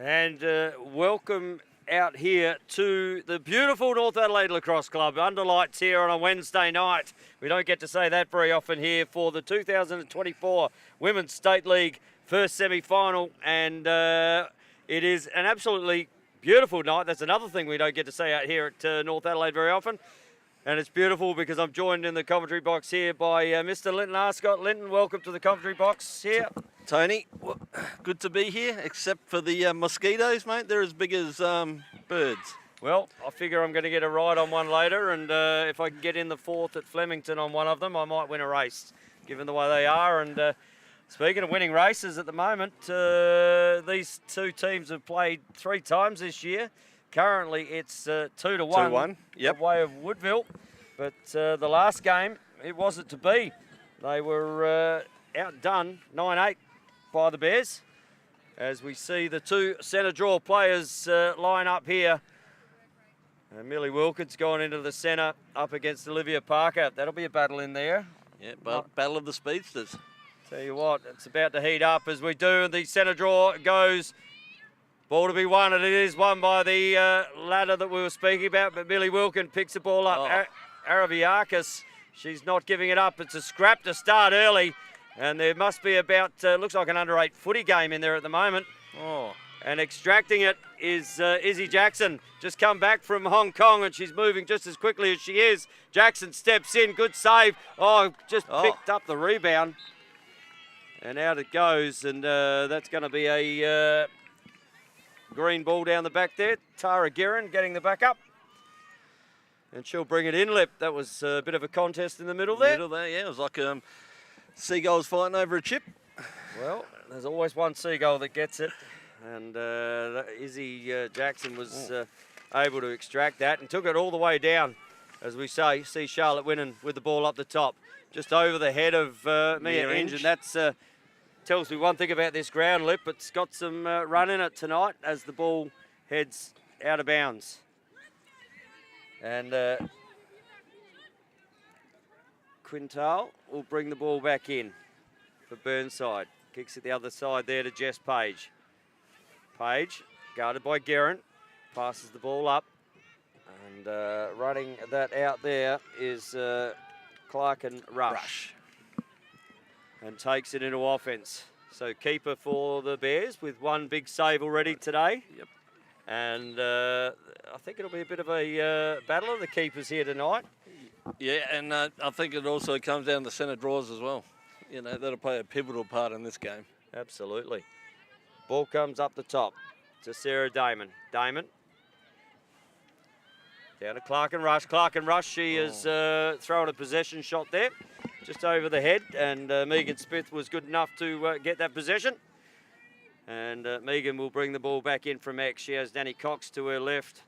And welcome out here to the beautiful North Adelaide Lacrosse Club. Under lights here on a Wednesday night. We don't get to say that very often here for the 2024 Women's State League first semi-final. And it is an absolutely beautiful night. That's another thing we don't get to say out here at North Adelaide very often. And it's beautiful because I'm joined in the commentary box here by Mr. Linton Arscott. Linton, welcome to the commentary box here. Tony, well, good to be here, except for the mosquitoes, mate. They're as big as birds. Well, I figure I'm going to get a ride on one later, and if I can get in the fourth at Flemington on one of them, I might win a race, given the way they are. And speaking of winning races at the moment, these two teams have played 3 times this year. Currently, it's 2-1. 2-1, yep. The way of Woodville. But the last game, it wasn't to be. They were outdone 9-8 by the Bears. As we see the 2 centre draw players line up here. And Millie Wilkins going into the centre up against Olivia Parker. That'll be a battle in there. Yeah, battle of the speedsters. Tell you what, it's about to heat up as we do. The centre draw goes. Ball to be won, and it is won by the ladder that we were speaking about, but Millie Wilkins picks the ball up. Araviakis, she's not giving it up. It's a scrap to start early, and there must be about, looks like an under-8 footy game in there at the moment. Oh. And extracting it is Izzy Jackson, just come back from Hong Kong, and she's moving just as quickly as she is. Jackson steps in, good save. Just picked up the rebound. And out it goes, and that's going to be a green ball down the back there. Tara Guerin getting the back up. And she'll bring it in, Lip. That was a bit of a contest in the middle there. Yeah. It was like seagulls fighting over a chip. Well, there's always one seagull that gets it. And Izzy Jackson was able to extract that and took it all the way down. As we see Charlotte Winnan with the ball up the top. Just over the head of Mia Inge. And that's tells me one thing about this ground, Lip. It's got some run in it tonight as the ball heads out of bounds. And Quintal will bring the ball back in for Burnside. Kicks it the other side there to Jess Page. Page, guarded by Guerin, passes the ball up. And running that out there is Clark and Rush. And takes it into offense. So keeper for the Bears with one big save already today. Yep. And I think it'll be a bit of a battle of the keepers here tonight. Yeah, and I think it also comes down to centre draws as well. You know, that'll play a pivotal part in this game. Absolutely. Ball comes up the top to Sarah Damon. Damon. Down to Clark and Rush. Clark and Rush, she is throwing a possession shot there. Just over the head, and Megan Smith was good enough to get that possession. And Megan will bring the ball back in from X. She has Danny Cox to her left.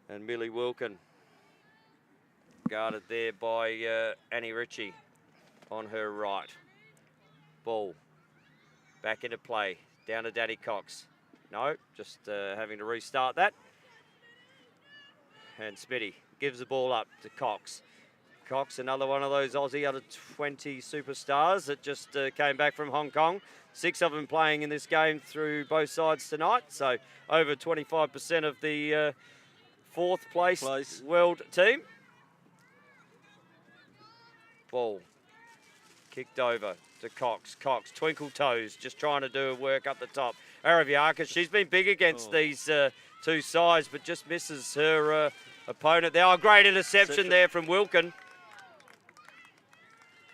And Millie Wilkin, guarded there by Annie Ritchie on her right. Ball back into play, down to Danny Cox. No, just having to restart that. And Smitty gives the ball up to Cox. Cox, another one of those Aussie under 20 superstars that just came back from Hong Kong. 6 of them playing in this game through both sides tonight. So over 25% of the 4th place world team. Ball kicked over to Cox. Cox, twinkle toes, just trying to do work up the top. Araviakis, she's been big against these 2 sides, but just misses her opponent there. Great interception there from Wilkin.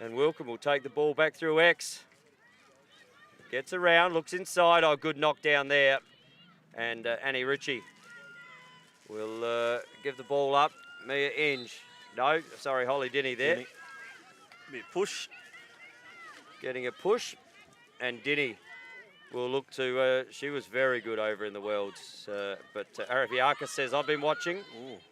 And Wilkin will take the ball back through X. Gets around, looks inside. Good knockdown there. And Annie Ritchie will give the ball up. Mia Inge. No, sorry, Holly Dinny there. Bit push. Getting a push. And Dinny will look to, she was very good over in the Worlds, but Araviakis says, I've been watching,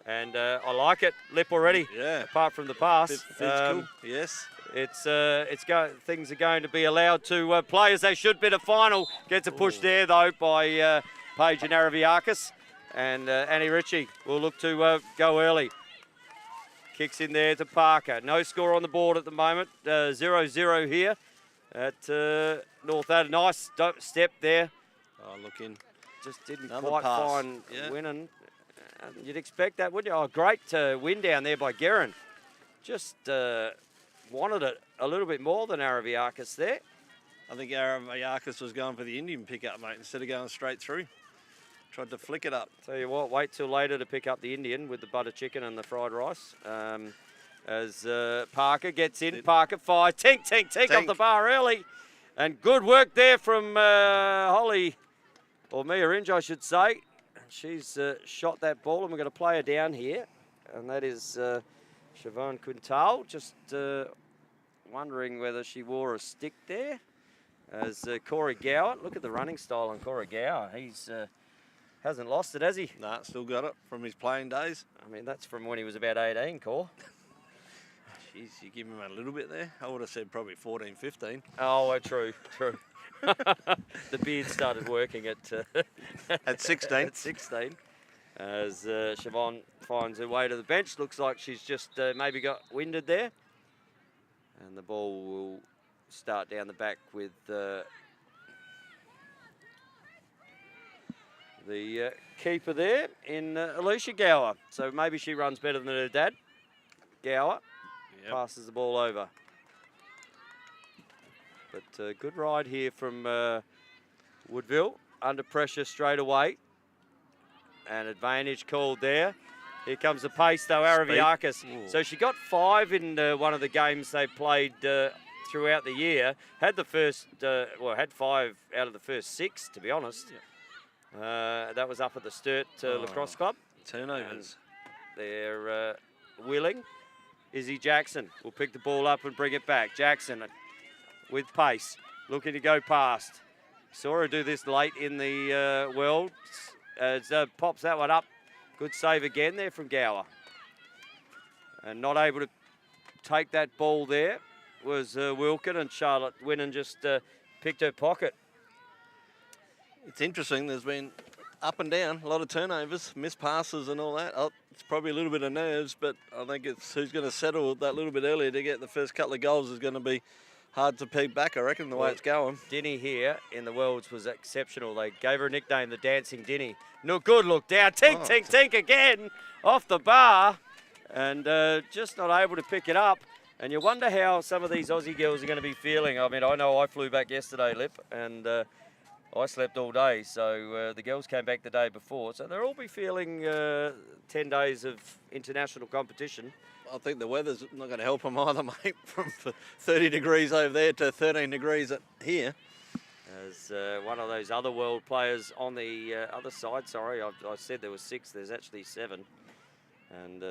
and I like it. Lip already, apart from the pass. Physical, yes. Things are going to be allowed to play as they should be. The final gets a push there, though, by Paige and Araviakis, and Annie Ritchie will look to go early. Kicks in there to Parker. No score on the board at the moment, 0-0 here at North Adelaide. Nice step there. Oh, look in. Just didn't Another quite pass. find Yeah. Winnan. You'd expect that, wouldn't you? Oh, great win down there by Guerin. Just wanted it a little bit more than Araviakis there. I think Araviakis was going for the Indian pickup, mate, instead of going straight through. Tried to flick it up. Tell you what, wait till later to pick up the Indian with the butter chicken and the fried rice. As Parker gets in, Parker fires, tink off the bar early. And good work there from Holly, or Mia Inge, I should say. She's shot that ball, and we're going to play her down here. And that is Siobhan Quintal, just wondering whether she wore a stick there. As Corey Gower, look at the running style on Corey Gower. He's hasn't lost it, has he? Nah, still got it from his playing days. I mean, that's from when he was about 18, Cor. Jeez, you give him a little bit there. I would have said probably 14, 15. Oh, true. The beard started working at 16. At 16. As Siobhan finds her way to the bench. Looks like she's just maybe got winded there. And the ball will start down the back with the keeper there in Alicia Gower. So maybe she runs better than her dad. Gower passes the ball over. But good ride here from Woodville. Under pressure straight away. And advantage called there. Here comes the pace though, Araviakis. So she got 5 in one of the games they played throughout the year. Had the first, had 5 out of the first 6, to be honest. That was up at the Sturt Lacrosse Club. Turnovers. And they're willing. Izzy Jackson will pick the ball up and bring it back. Jackson with pace, looking to go past. Saw her do this late in the world. Pops that one up. Good save again there from Gower. And not able to take that ball there was Wilkin, and Charlotte Winnan just picked her pocket. It's interesting, there's been up and down, a lot of turnovers, missed passes and all that. Oh, it's probably a little bit of nerves, but I think it's who's going to settle that little bit earlier to get the first couple of goals is going to be hard to peg back, I reckon, the way it's going. Dinny here in the Worlds was exceptional. They gave her a nickname, the Dancing Dinny. No good look down. Tink again off the bar. And just not able to pick it up. And you wonder how some of these Aussie girls are going to be feeling. I mean, I know I flew back yesterday, Lip, and I slept all day. So the girls came back the day before. So they'll all be feeling 10 days of international competition. I think the weather's not going to help them either, mate, from 30 degrees over there to 13 degrees here. As one of those other world players on the other side, sorry, I said there was 6, there's actually 7. And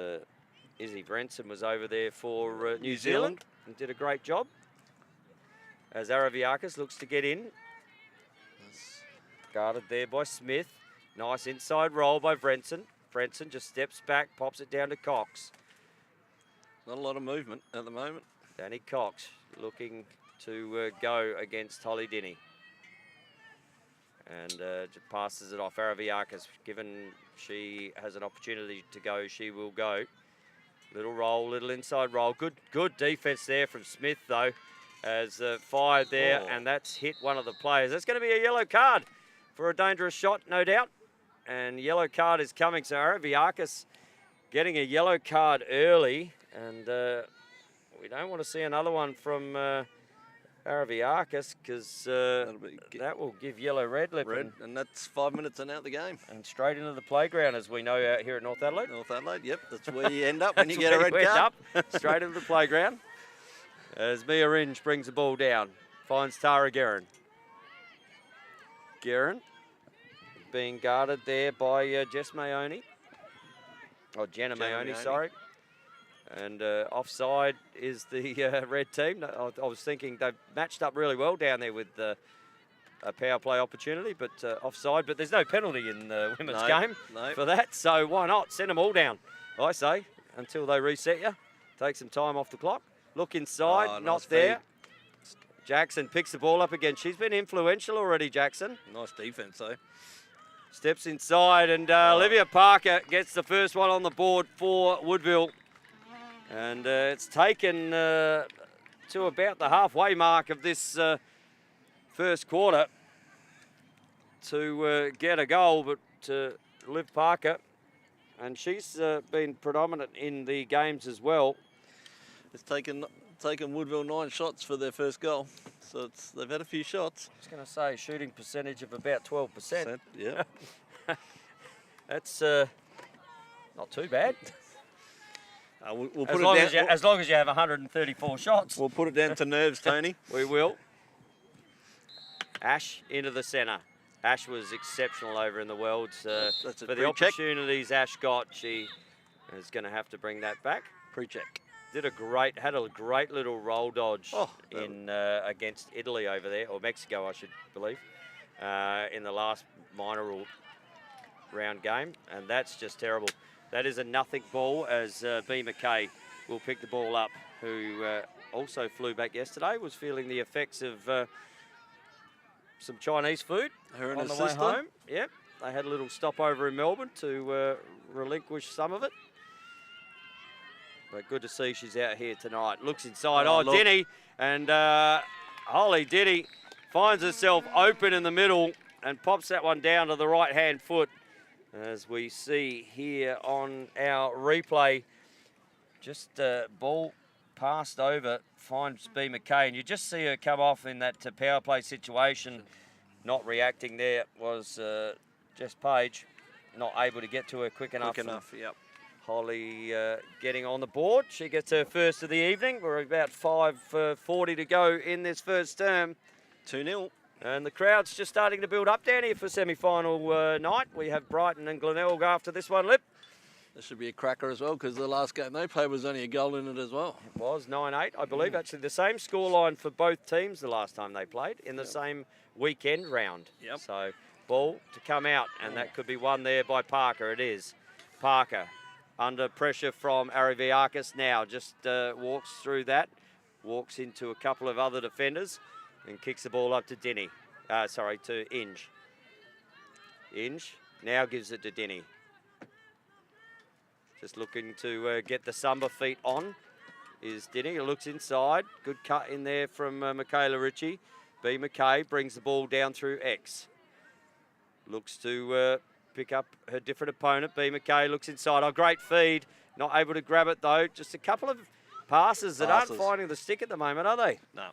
Izzy Brenson was over there for New Zealand and did a great job. As Araviakis looks to get in. Guarded there by Smith. Nice inside roll by Brenson. Brenson just steps back, pops it down to Cox. Not a lot of movement at the moment. Danny Cox looking to go against Holly Dinny. And just passes it off. Araviakis, given she has an opportunity to go, she will go. Little roll, little inside roll. Good defense there from Smith, though, as fired there, and that's hit one of the players. That's going to be a yellow card for a dangerous shot, no doubt. And yellow card is coming. So Araviakis getting a yellow card early. And we don't want to see another one from Araviakis because that will give yellow red. And that's 5 minutes and out the game. And straight into the playground, as we know out here at North Adelaide. North Adelaide, yep. That's where you end up when you get a red card. Straight into the playground. As Mia Inge brings the ball down. Finds Tara Guerin. Guerin being guarded there by Jess Mayoni. Or Jenna Mayoni, sorry. And offside is the red team. I was thinking they've matched up really well down there with a power play opportunity, but offside. But there's no penalty in the women's game for that, so why not? Send them all down, I say, until they reset you. Take some time off the clock. Look inside, not there. Jackson picks the ball up again. She's been influential already, Jackson. Nice defence, though. Steps inside, and Olivia Parker gets the first one on the board for Woodville. And it's taken to about the halfway mark of this first quarter to get a goal, but Liv Parker, and she's been predominant in the games as well. It's taken Woodville 9 shots for their first goal, so they've had a few shots. I was going to say shooting percentage of about 12%. Yeah. That's not too bad. We'll put it down. As long as you have 134 shots. We'll put it down to nerves, Tony. We will. Ash into the centre. Ash was exceptional over in the Worlds. For the opportunities Ash got, she is going to have to bring that back. Pre-check. Had a great little roll dodge against Italy over there, or Mexico, I should believe, in the last minor round game, and that's just terrible. That is a nothing ball as B. McKay will pick the ball up, who also flew back yesterday, was feeling the effects of some Chinese food on the way home. Yep, they had a little stopover in Melbourne to relinquish some of it. But good to see she's out here tonight. Looks inside. Denny. And Holly Denny finds herself open in the middle and pops that one down to the right-hand foot. As we see here on our replay, just ball passed over, finds B. McKay. And you just see her come off in that power play situation. Not reacting there was Jess Page, not able to get to her quick enough. Yep. Holly getting on the board. She gets her first of the evening. We're about 5:40 to go in this first term. 2-0. And the crowd's just starting to build up down here for semi-final night. We have Brighton and Glenelg after this one, Lip. This should be a cracker as well, because the last game they played was only a goal in it as well. It was 9-8, I believe. Actually, the same scoreline for both teams the last time they played in the same weekend round. Yep. So, ball to come out, and that could be won there by Parker. It is. Parker under pressure from Ariviakis now. Just walks through that, walks into a couple of other defenders, and kicks the ball up to Denny. To Inge. Inge now gives it to Denny. Just looking to get the Samba feet on is Denny. Looks inside. Good cut in there from Michaela Ritchie. B. McKay brings the ball down through X. Looks to pick up her different opponent. B. McKay looks inside. Oh, great feed. Not able to grab it, though. Just a couple of passes that aren't finding the stick at the moment, are they? No.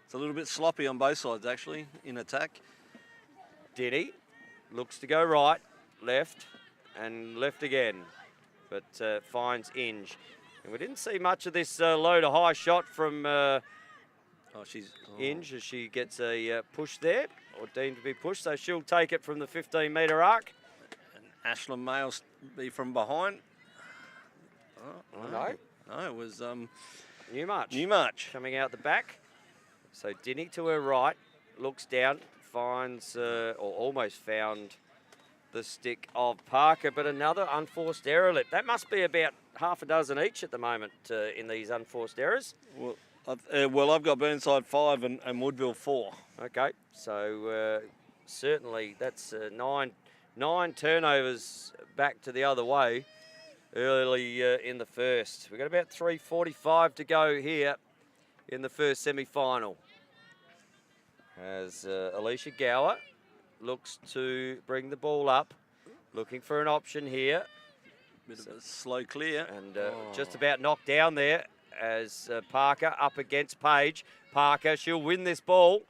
It's a little bit sloppy on both sides, actually, in attack. Denny looks to go right, left, and left again. But finds Inge. And we didn't see much of this low to high shot from Inge as she gets a push there, or deemed to be pushed. So she'll take it from the 15-metre arc. And Ashland May will be from behind. No, it was Newmarch coming out the back. So Denny to her right, looks down, finds or almost found the stick of Parker, but another unforced error. Lip. That must be about half a dozen each at the moment in these unforced errors. Well, I've got Burnside 5 and Woodville 4. Okay, so certainly that's nine turnovers back to the other way early in the first. We've got about 3:45 to go here in the first semi-final. As Alicia Gower looks to bring the ball up, looking for an option here. Bit of a slow clear. And just about knocked down there as Parker up against Page. Parker, she'll win this ball.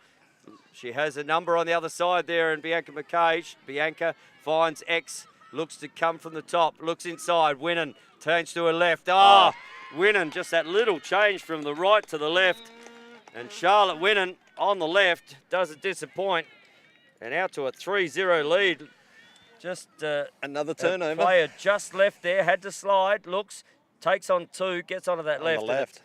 She has a number on the other side there, and Bianca McKay. Bianca finds X, looks to come from the top, looks inside. Winnan turns to her left. Winnan, just that little change from the right to the left. And Charlotte Winnan on the left doesn't disappoint. And out to a 3-0 lead. Just another turnover. Player just left there, had to slide, looks, takes on two, gets onto that left. On the left.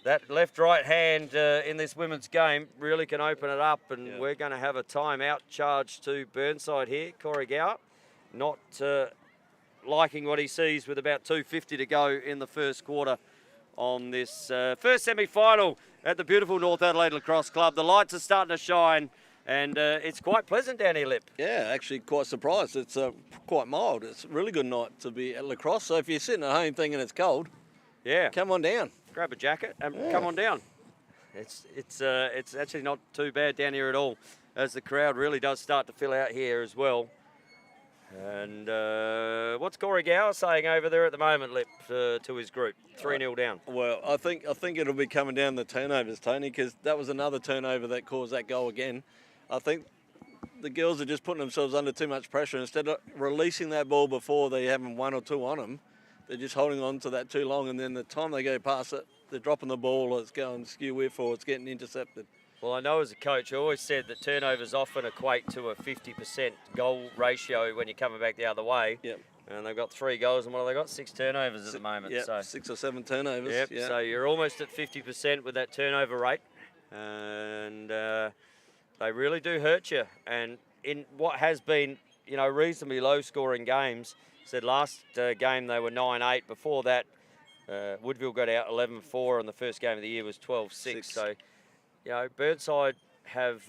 That left-right hand in this women's game really can open it up, and we're going to have a timeout charge to Burnside here. Corey Gower not liking what he sees with about 2:50 to go in the first quarter on this first semi-final at the beautiful North Adelaide Lacrosse Club. The lights are starting to shine, and it's quite pleasant down here, Lip. Yeah, actually quite surprised. It's quite mild. It's a really good night to be at lacrosse. So if you're sitting at home thinking it's cold, come on down. Grab a jacket and come on down. It's actually not too bad down here at all, as the crowd really does start to fill out here as well. And what's Corey Gower saying over there at the moment, Lip, to his group? 3-0 down. Well, I think it'll be coming down the turnovers, Tony, because that was another turnover that caused that goal again. I think the girls are just putting themselves under too much pressure. Instead of releasing that ball before they have 1 or 2 on them, they're just holding on to that too long, and then the time they go past it, they're dropping the ball, or it's going skew whiff, or it's getting intercepted. Well, I know as a coach, I always said that turnovers often equate to a 50% goal ratio when you're coming back the other way. Yep. And they've got 3 goals, and what have they got? 6 turnovers at the moment. Yep, So 6 or 7 turnovers. Yep, Yep. so you're almost at 50% with that turnover rate. And they really do hurt you. And in what has been, reasonably low-scoring games, said last game they were 9-8. Before that, Woodville got out 11-4, and the first game of the year was 12-6. So, Burnside have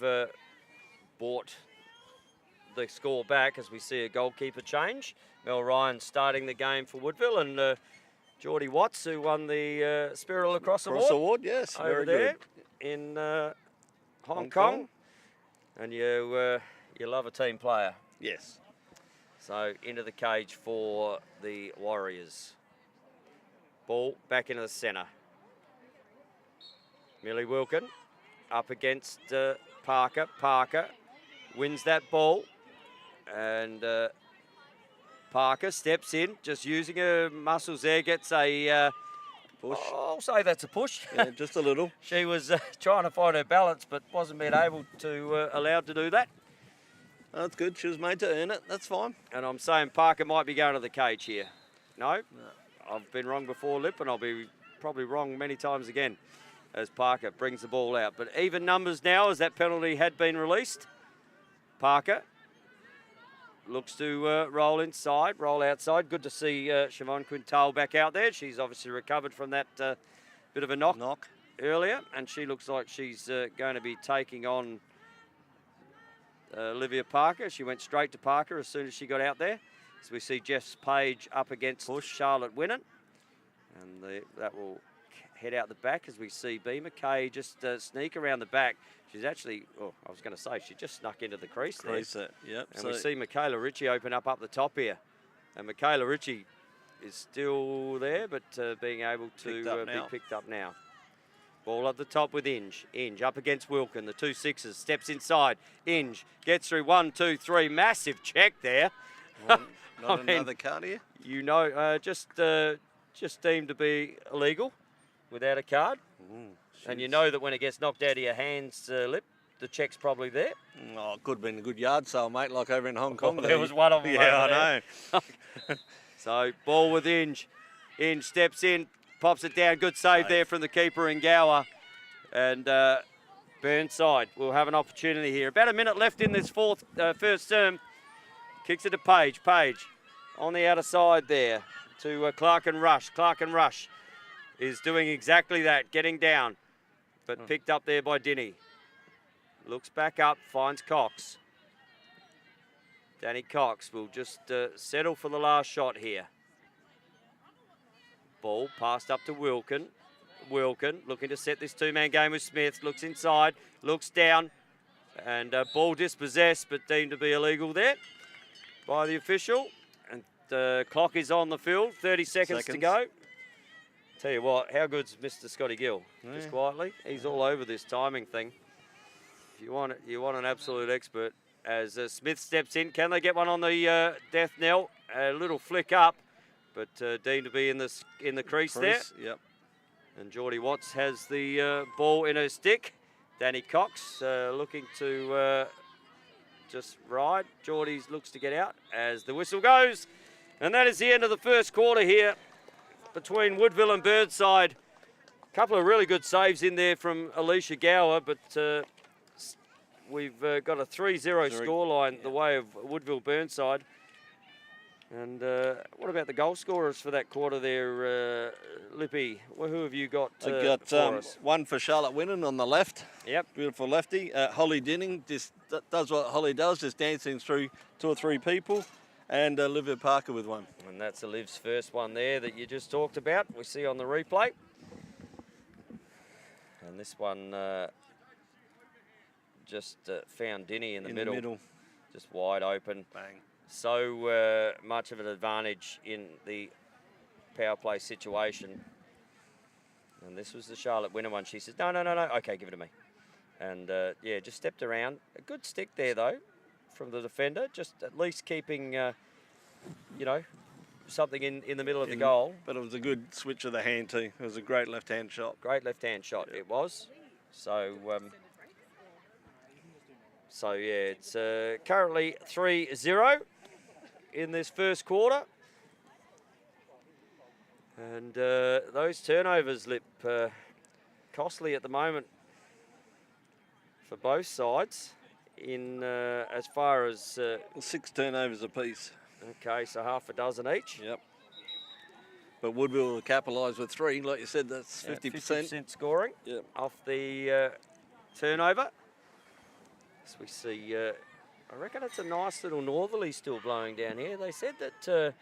brought the score back as we see a goalkeeper change. Mel Ryan starting the game for Woodville, and Geordie Watts, who won the Spirit Lacrosse Award. Yes, over very there good. in Hong Kong. And you love a team player. Yes. So into the cage for the Warriors. Ball back into the centre. Millie Wilkin up against Parker. Parker wins that ball. And Parker steps in, just using her muscles there, gets a Push. I'll say that's a push. Yeah, just a little. She was trying to find her balance, but wasn't being able to allowed to do that. That's good. She was made to earn it. That's fine. And I'm saying Parker might be going to the cage here. No. I've been wrong before, Lip, and I'll be probably wrong many times again as Parker brings the ball out. But even numbers now as that penalty had been released. Parker looks to roll inside, roll outside. Good to see Siobhan Quintal back out there. She's obviously recovered from that bit of a knock earlier, and she looks like she's going to be taking on Olivia Parker. She went straight to Parker as soon as she got out there. So we see Jeff's Page up against Charlotte Winnan, and that will head out the back as we see B. McKay just sneak around the back. She's actually, I was going to say, she just snuck into the crease there. Yep. And we see Michaela Ritchie open up the top here. And Michaela Ritchie is still there, but being able to be picked up now. Ball at the top with Inge. Inge up against Wilkin, the 2 6s, steps inside. Inge gets through 1, 2, 3. Massive check there. Not another card here? Just deemed to be illegal without a card. And you know that when it gets knocked out of your hands, Lip, the check's probably there. Oh, it could have been a good yard sale, mate, like over in Hong Kong. There was one of them. Yeah, I know. So, ball with Inge. Inge steps in, pops it down. Good save there from the keeper in Gower. And Burnside will have an opportunity here. About a minute left in this first term. Kicks it to Page. Page on the outer side there to Clark and Rush. Clark and Rush is doing exactly that, getting down, but picked up there by Dinny. Looks back up, finds Cox. Danny Cox will just settle for the last shot here. Ball passed up to Wilkin. Wilkin looking to set this 2-man game with Smith. Looks inside, looks down, and ball dispossessed, but deemed to be illegal there by the official. And the clock is on the field, 30 seconds to go. Tell you what, how good's Mr. Scotty Gill? Yeah. Just quietly, he's all over this timing thing. If you want it, you want an absolute expert. As Smith steps in, can they get one on the death knell? A little flick up, but deemed to be in the crease there. Yep. And Geordie Watts has the ball in her stick. Danny Cox looking to just ride. Geordie looks to get out as the whistle goes, and that is the end of the first quarter here between Woodville and Burnside. A couple of really good saves in there from Alicia Gower, but we've got a 3-0 scoreline the way of Woodville Burnside. And what about the goal scorers for that quarter there, Lippy? Well, who have you got I've got for us? one for Charlotte Winnan on the left. Yep. Beautiful lefty. Holly Dinning just does what Holly does, just dancing through 2 or 3 people. And Olivia Parker with one. And that's Oliv's first one there that you just talked about. We see on the replay. And And this one just found Dinny in the middle. Just wide open. Bang. So much of an advantage in the power play situation. And this was the Charlotte winner one. She says, no. Okay, give it to me. And, yeah, just stepped around. A good stick there, though, from the defender. Just at least keeping, you know, something in the middle of the goal. But it was a good switch of the hand, too. It was a great left-hand shot. Great left-hand shot, it was. So, yeah, it's currently 3-0 in this first quarter. And those turnovers, Lip, costly at the moment for both sides in as far as... 6 turnovers apiece. Okay, so half a dozen each. Yep. But Woodville will capitalise with 3. Like you said, that's 50%. 50% scoring off the turnover. As we see, I reckon it's a nice little northerly still blowing down here. They said that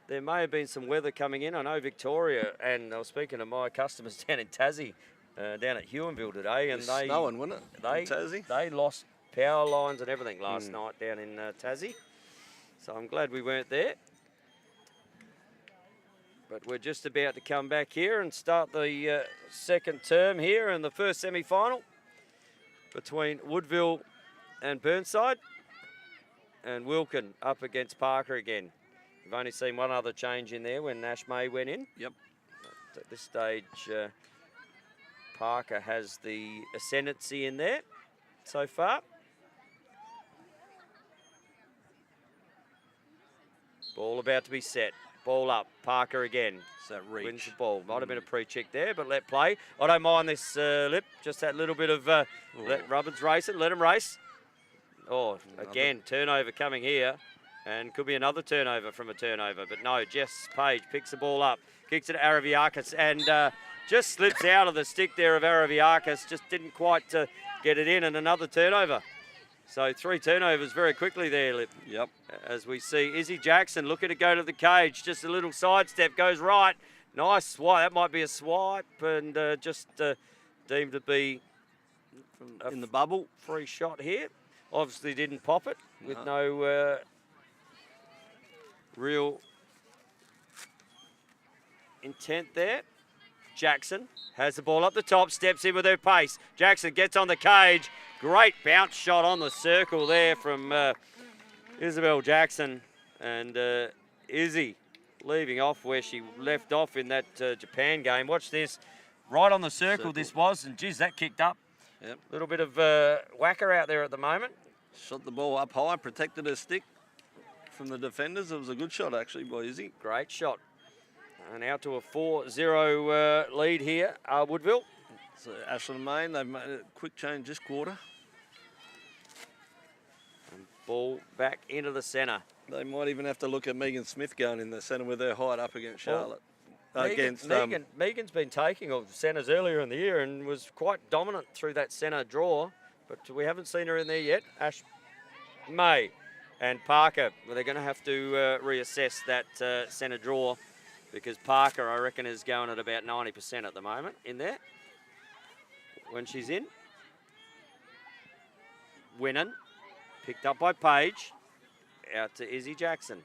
there may have been some weather coming in. I know Victoria, and I was speaking to my customers down in Tassie, down at Huonville today, and they snowing, wasn't it? In Tassie? They lost power lines and everything last night down in Tassie. So I'm glad we weren't there. But we're just about to come back here and start the second term here in the first semi-final between Woodville and Burnside. And Wilkin up against Parker again. We've only seen one other change in there when Nash May went in. Yep. But at this stage, Parker has the ascendancy in there so far. Ball about to be set. Ball up. Parker again. It's that reach. Wins the ball. Might have been a pre-check there, but let play. I don't mind this, Lip. Just that little bit of let Robbins race it. Let him race. Oh, again, turnover coming here. And could be another turnover from a turnover. But no, Jess Page picks the ball up. Kicks it to Araviakis and just slips out of the stick there of Araviakis. Just didn't quite get it in, and another turnover. So 3 turnovers very quickly there, Lip. Yep. As we see Izzy Jackson looking to go to the cage. Just a little sidestep, goes right. Nice swipe. That might be a swipe, and just deemed to be in the bubble. Free shot here. Obviously didn't pop it with no real intent there. Jackson has the ball up the top, steps in with her pace. Jackson gets on the cage. Great bounce shot on the circle there from Isabel Jackson. And Izzy leaving off where she left off in that Japan game. Watch this. Right on the circle this was, and geez, that kicked up. Yep. A little bit of whacker out there at the moment. Shot the ball up high, protected her stick from the defenders. It was a good shot, actually, by Izzy. Great shot. And out to a 4-0 lead here, Woodville. So Ashland Main, they've made a quick change this quarter. And ball back into the centre. They might even have to look at Megan Smith going in the centre with her height up against Charlotte. Megan's been taking of centres earlier in the year and was quite dominant through that centre draw, but we haven't seen her in there yet. Ash May and Parker, well, they're going to have to reassess that centre draw, because Parker, I reckon, is going at about 90% at the moment in there when she's in. Winnan, picked up by Page, out to Izzy Jackson.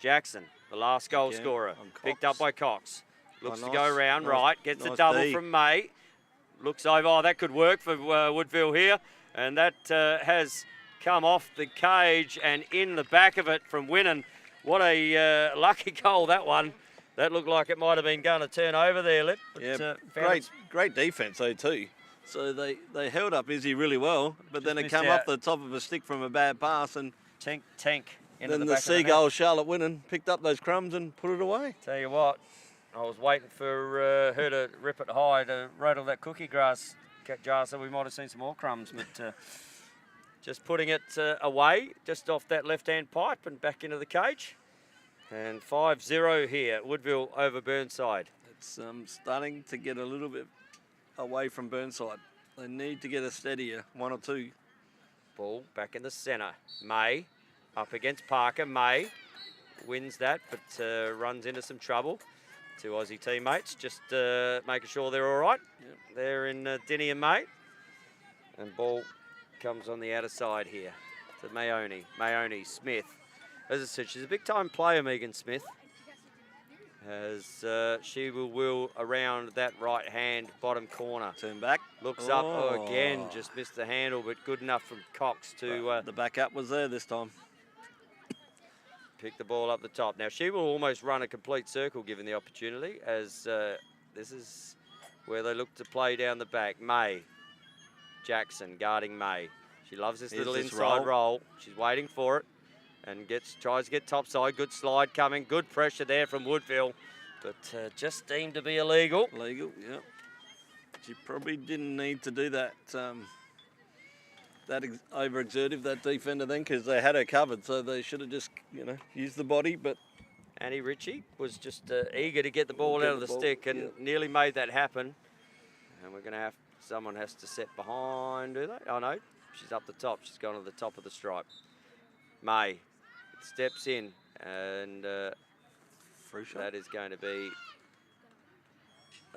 Jackson, the last goal scorer, picked up by Cox. Looks to go around right, gets a double from May. Looks over, oh, that could work for Woodville here. And that has come off the cage and in the back of it from Winnan. What a lucky goal, that one. That looked like it might have been going to turn over there, Lip. But, yeah, great defence, though, too. So they held up Izzy really well, but then it came off the top of a stick from a bad pass, and tank. Then the seagull Charlotte Winnan picked up those crumbs and put it away. Tell you what, I was waiting for her to rip it high to rattle that cookie grass jar, so we might have seen some more crumbs, but just putting it away, just off that left-hand pipe and back into the cage. And 5-0 here, Woodville over Burnside. It's starting to get a little bit away from Burnside. They need to get a steadier 1 or 2. Ball back in the centre. May up against Parker. May wins that, but runs into some trouble. Two Aussie teammates, just making sure they're all right. Yep. They're in Dinny and May. And ball comes on the outer side here to Mayoni. Mayoni, Smith. As I said, she's a big-time player, Megan Smith. As she will wheel around that right-hand bottom corner. Turn back. Looks up. Oh, again, just missed the handle, but good enough from Cox to... the backup was there this time. Pick the ball up the top. Now, she will almost run a complete circle given the opportunity, as this is where they look to play down the back. May Jackson guarding May. She loves this little inside roll. She's waiting for it and tries to get topside. Good slide coming. Good pressure there from Woodville, but just deemed to be illegal. Legal, yeah. She probably didn't need to do that. That overexertive, that defender then, because they had her covered, so they should have just, used the body. But Annie Ritchie was just eager to get the ball out of the stick and nearly made that happen. And we're going to someone has to set behind, do they? Oh, no, she's up the top. She's gone to the top of the stripe. May steps in, and that is going to be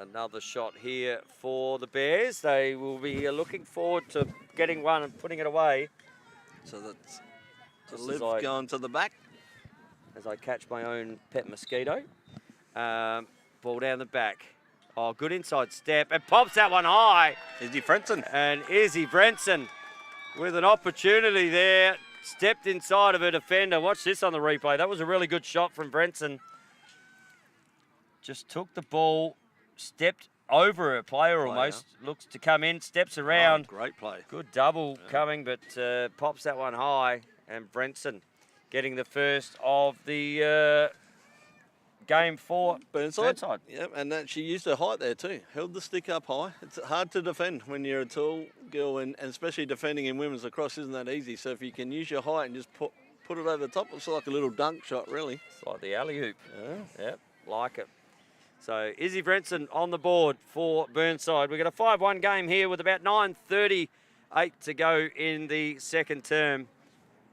another shot here for the Bears. They will be looking forward to getting one and putting it away. So that's Liv going to the back. As I catch my own pet mosquito. Ball down the back. Oh, good inside step. And pops that one high. Izzy Frenson. And Izzy Brenson with an opportunity there. Stepped inside of a defender. Watch this on the replay. That was a really good shot from Brenson. Just took the ball, stepped over a player almost. Looks to come in, steps around. Oh, great play. Good double coming, but pops that one high. And Brenson getting the first of the game for Burnside. Yep, and she used her height there too. Held the stick up high. It's hard to defend when you're a tall girl, and especially defending in women's lacrosse isn't that easy. So if you can use your height and just put it over the top, it's like a little dunk shot, really. It's like the alley-oop. Yeah. Yep, like it. So Izzy Brenson on the board for Burnside. We've got a 5-1 game here with about 9:38 to go in the second term.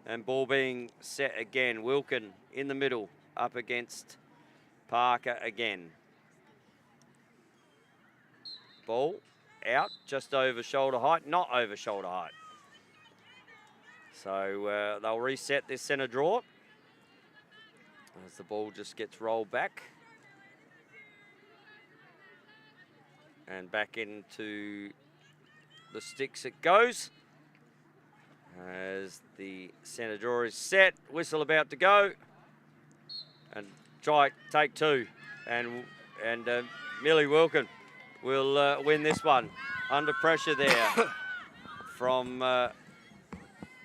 And ball being set again. Wilkin in the middle, up against Parker again. Ball out, just over shoulder height, not over shoulder height. So they'll reset this centre draw as the ball just gets rolled back. And back into the sticks it goes. As the centre draw is set, whistle about to go. And try take two. And Millie Wilkin will win this one. Under pressure there from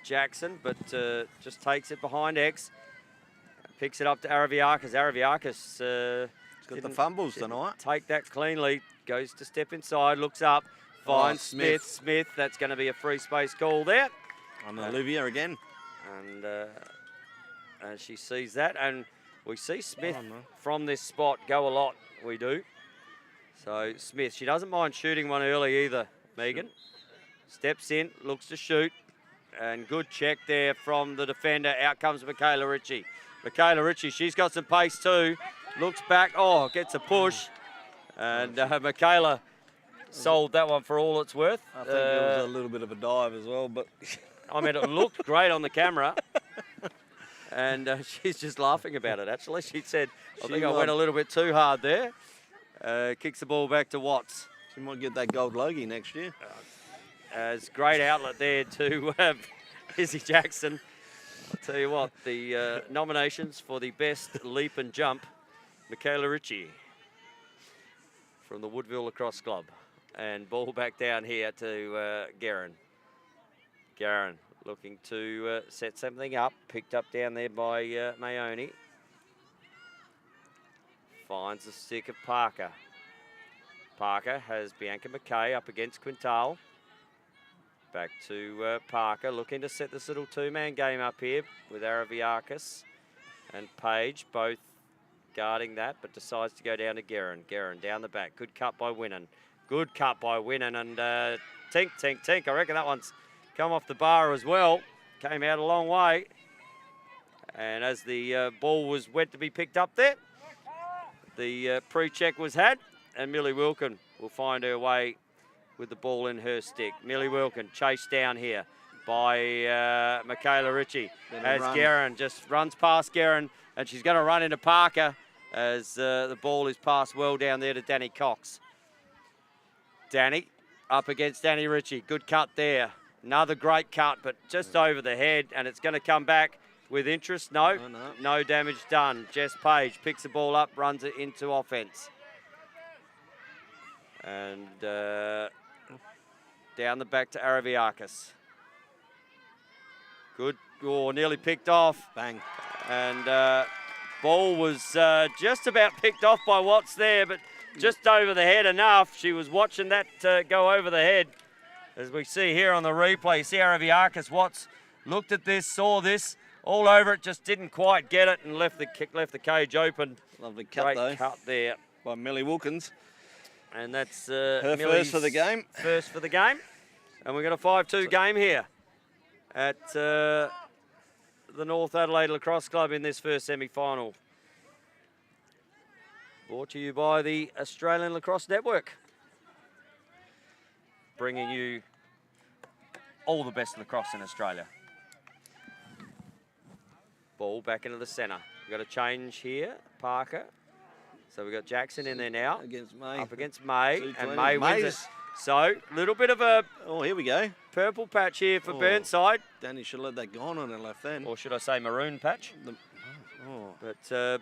Jackson, but just takes it behind X. Picks it up to Araviakis. Araviakis got the fumbles tonight. Take that cleanly. Goes to step inside, looks up, finds Smith. Smith, that's going to be a free space call there. On Olivia again. And she sees that, and we see Smith from this spot go a lot, we do. So Smith, she doesn't mind shooting one early either, Megan. Steps in, looks to shoot, and good check there from the defender. Out comes Michaela Ritchie. Michaela Ritchie, she's got some pace too. Looks back, gets a push. And Michaela sold that one for all it's worth. I think it was a little bit of a dive as well, but... I mean, it looked great on the camera. And she's just laughing about it, actually. She said, I think I went a little bit too hard there. Kicks the ball back to Watts. She might get that gold logie next year. It's great outlet there to Izzy Jackson. I'll tell you what, the nominations for the best leap and jump, Michaela Ritchie from the Woodville Lacrosse Club. And ball back down here to Guerin. Guerin looking to set something up. Picked up down there by Mayoni. Finds the stick of Parker. Parker has Bianca McKay up against Quintal. Back to Parker, looking to set this little two-man game up here with Araviakis and Page, both guarding that, but decides to go down to Guerin. Guerin down the back. Good cut by Winnan. Good cut by Winnan, and tink, tink, tink. I reckon that one's come off the bar as well. Came out a long way. And as the ball was went to be picked up there, the pre-check was had, and Millie Wilkin will find her way with the ball in her stick. Millie Wilkin chased down here by Michaela Ritchie as Guerin just runs past Guerin, and she's going to run into Parker as the ball is passed well down there to Danny Cox. Danny up against Danny Ritchie. Good cut there. Another great cut, but just over the head, and it's going to come back with interest. No damage done. Jess Page picks the ball up, runs it into offense. And down the back to Araviakis. Good. Oh, nearly picked off. Bang. And ball was just about picked off by Watts there, but just over the head enough. She was watching that go over the head. As we see here on the replay, see Araviakis Watts looked at this, saw this, all over it, just didn't quite get it and left the cage open. Lovely cut Great though. cut there. By Millie Wilkins. And that's her Millie's first for the game. First for the game. And we've got a 5-2 game here at the North Adelaide Lacrosse Club in this first semi-final. Brought to you by the Australian Lacrosse Network. Bringing you all the best lacrosse in Australia. Ball back into the centre. We've got a change here, Parker. So we've got Jackson in there now. Against May. Up against May, and 220. May wins it. So, a little bit of a here we go. Purple patch here for Burnside. Danny should have let that go on her left then. Or should I say maroon patch? Oh. But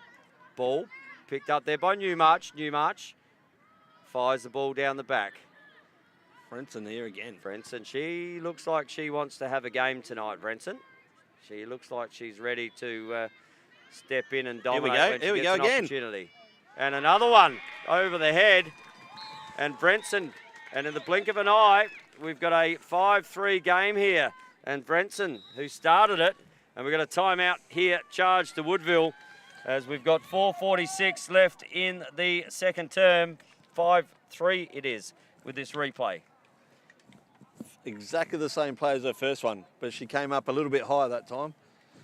ball picked up there by Newmarch. Newmarch fires the ball down the back. Frenson here again. Frenson, she looks like she wants to have a game tonight, Frenson. She looks like she's ready to step in and dominate. Here we go again. Opportunity. And another one over the head. And Brenson, and in the blink of an eye, we've got a 5-3 game here. And Brenson, who started it, and we've got a timeout here charged to Woodville as we've got 4:46 left in the second term. 5-3 it is with this replay. Exactly the same play as her first one, but she came up a little bit higher that time.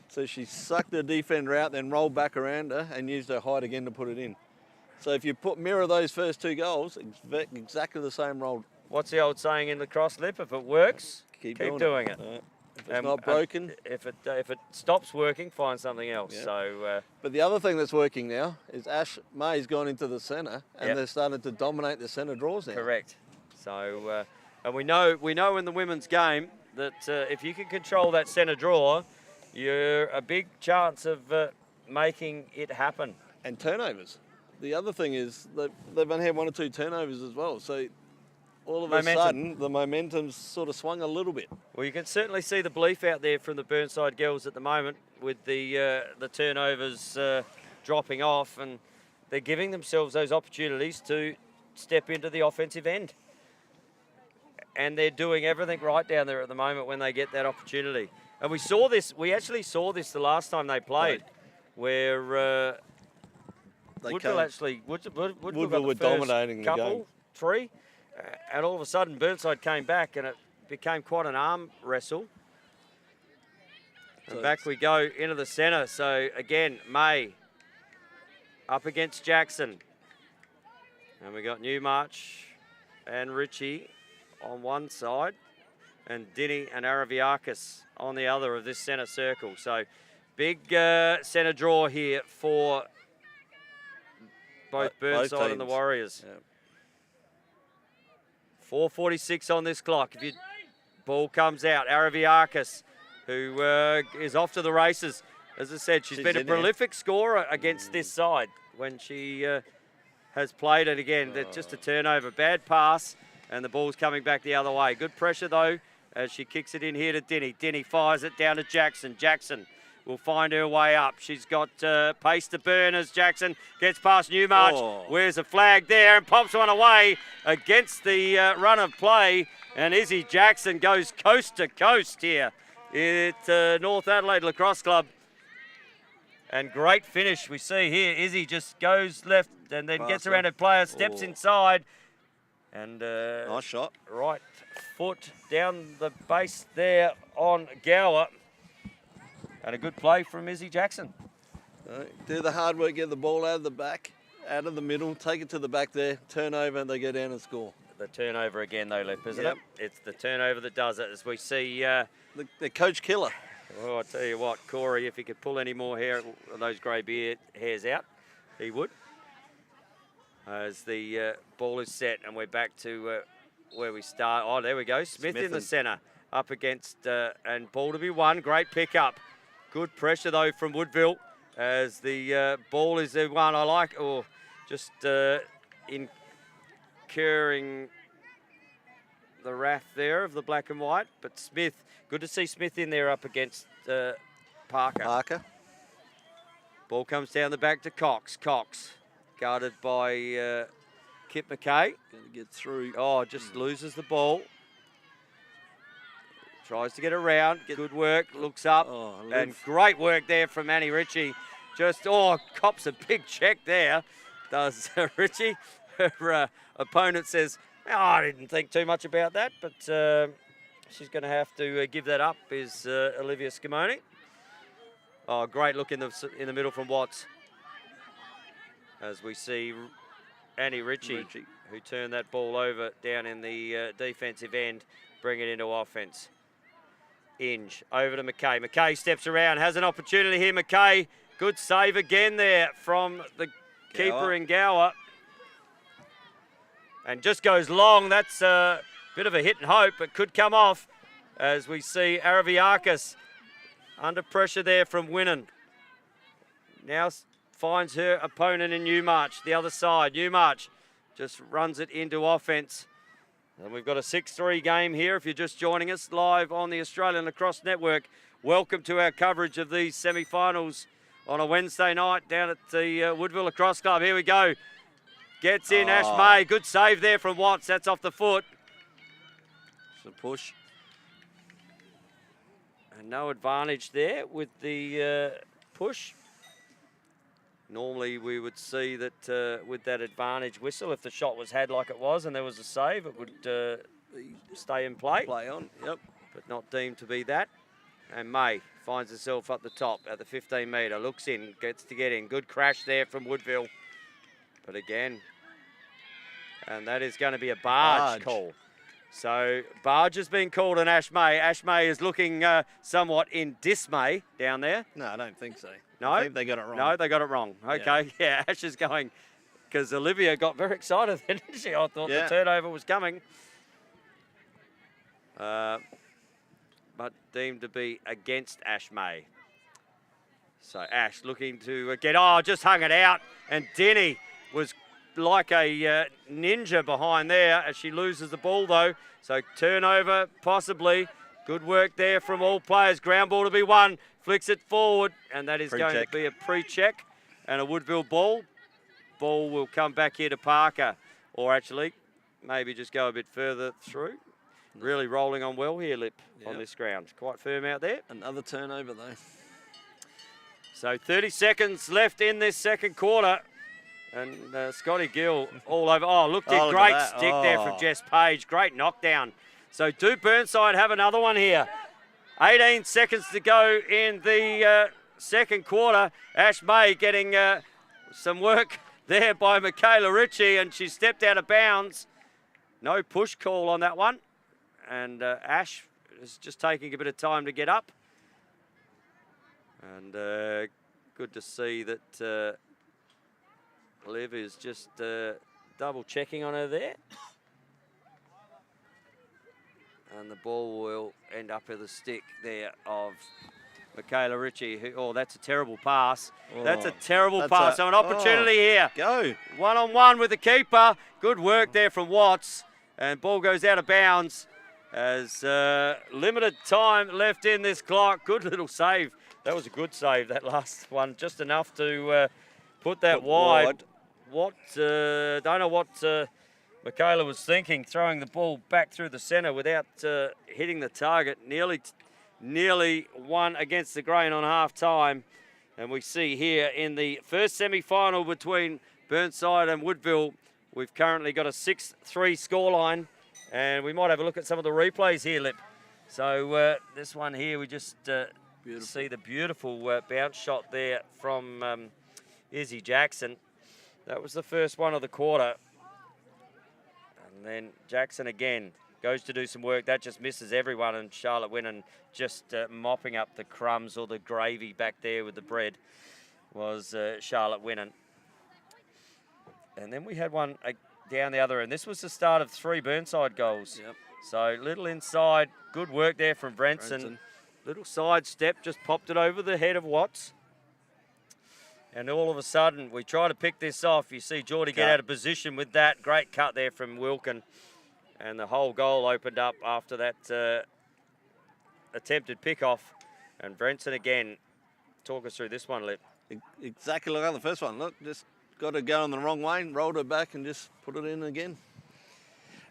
So she sucked the defender out, then rolled back around her and used her height again to put it in. So if you mirror those first two goals, exactly the same roll. What's the old saying in lacrosse, Lip? If it works, keep doing it. If it's not broken. If it stops working, find something else. Yep. So. But the other thing that's working now is Ash May's gone into the centre, and they're starting to dominate the centre draws now. Correct. So, and we know in the women's game that if you can control that centre draw, you're a big chance of making it happen. And turnovers. The other thing is they've only had 1 or 2 turnovers as well. So all of a sudden, the momentum's sort of swung a little bit. Well, you can certainly see the belief out there from the Burnside girls at the moment with the turnovers dropping off, and they're giving themselves those opportunities to step into the offensive end. And they're doing everything right down there at the moment when they get that opportunity. And we actually saw this the last time they played, where Woodville were dominating the game. 3, and all of a sudden Burnside came back and it became quite an arm wrestle. And back we go into the centre. So again, May up against Jackson. And we got Newmarch and Ritchie on one side, and Dinny and Araviakis on the other of this centre circle. So big centre draw here for both Burnside and the Warriors. Yep. 4:46 on this clock. If your ball comes out, Araviakis, who is off to the races. As I said, she's been a prolific scorer against this side when she has played it again. Just a turnover, bad pass, and the ball's coming back the other way. Good pressure though as she kicks it in here to Dinny. Dinny fires it down to Jackson. Jackson will find her way up. She's got pace to burn as Jackson gets past Newmarch. Wears a flag there and pops one away against the run of play. And Izzy Jackson goes coast to coast here at North Adelaide Lacrosse Club. And great finish we see here. Izzy just goes left and then gets around a player, steps inside. And nice shot. Right foot down the base there on Gower. And a good play from Izzy Jackson. Do the hard work, get the ball out of the back out of the middle, take it to the back there, turnover, and they go down and score. The turnover again, though, Lip, isn't Yep. it? It's the turnover that does it, as we see. The coach killer. Oh, I tell you what, Corey, if he could pull any more hair, those grey beard hairs out, he would. As the ball is set, and we're back to where we start. Oh, there we go. Smith in the centre, up against, and ball to be won. Great pickup. Good pressure, though, from Woodville, as the ball is won. I like, just incurring the wrath there of the black and white. But Smith, good to see Smith in there up against Parker. Ball comes down the back to Cox. Cox, guarded by Kip McKay. Going to get through. Oh, just loses the ball. Tries to get around. Good work. Looks up. And great work there from Annie Ritchie. Just, cops a big check there. Does Ritchie. Her opponent says, I didn't think too much about that, but she's going to have to give that up, is Olivia Scimone. Oh, great look in the middle from Watts. As we see Annie Ritchie, who turned that ball over down in the defensive end, bring it into offense. Inge over to McKay. McKay steps around, has an opportunity here. McKay, good save again there from the keeper in Gower. And just goes long. That's a bit of a hit and hope, but could come off, as we see Araviakis under pressure there from Winnan. Now finds her opponent in Newmarch, the other side. Newmarch just runs it into offense. And we've got a 6-3 game here. If you're just joining us live on the Australian Lacrosse Network, welcome to our coverage of these semi-finals on a Wednesday night down at the Woodville Lacrosse Club. Here we go. Gets in, Ash May. Good save there from Watts. That's off the foot. It's a push. And no advantage there with the push. Normally we would see that with that advantage whistle, if the shot was had like it was and there was a save, it would stay in play. Play on, yep. But not deemed to be that. And May finds herself up the top at the 15 metre. Looks in, gets to get in. Good crash there from Woodville. But again, and that is going to be a barge call. So barge has been called on Ash May. Ash May is looking somewhat in dismay down there. No, I don't think so. No? I think they got it wrong. No, they got it wrong. Okay, yeah, Ash is going, because Olivia got very excited then, didn't she? I thought the turnover was coming. But deemed to be against Ash May. So Ash looking to get, just hung it out. And Denny was like a ninja behind there as she loses the ball though. So turnover possibly. Good work there from all players. Ground ball to be won. Flicks it forward, and that is going to be a pre-check and a Woodville ball. Ball will come back here to Parker, or actually maybe just go a bit further through. Really rolling on well here, Lip, on this ground. Quite firm out there. Another turnover though. So 30 seconds left in this second quarter. And Scotty Gill all over. Look, great stick there from Jess Page. Great knockdown. So do Burnside have another one here? 18 seconds to go in the second quarter. Ash May getting some work there by Michaela Ritchie, and she stepped out of bounds. No push call on that one. And Ash is just taking a bit of time to get up. And good to see that Liv is just double checking on her there. And the ball will end up with a stick there of Michaela Ritchie. That's a terrible pass. That's a terrible pass. So an opportunity here. Go. One-on-one with the keeper. Good work there from Watts. And ball goes out of bounds as limited time left in this clock. Good little save. That was a good save, that last one. Just enough to put that wide. Don't know what Michaela was thinking, throwing the ball back through the centre without hitting the target. Nearly won against the grain on half-time. And we see here in the first semi-final between Burnside and Woodville, we've currently got a 6-3 scoreline. And we might have a look at some of the replays here, Lip. So this one here, we just see the beautiful bounce shot there from Izzy Jackson. That was the first one of the quarter. And then Jackson again goes to do some work. That just misses everyone, and Charlotte Winnan just mopping up the crumbs or the gravy back there with the bread was Charlotte Winnan. And then we had one down the other end. This was the start of 3 Burnside goals. Yep. So little inside, good work there from Brenson. Little side step, just popped it over the head of Watts. And all of a sudden, we try to pick this off. You see Geordie get out of position with that. Great cut there from Wilkin. And the whole goal opened up after that attempted pick-off. And Brenson again, talk us through this one, Lip. Exactly like the first one. Look, just got to go in the wrong way, rolled her back and just put it in again.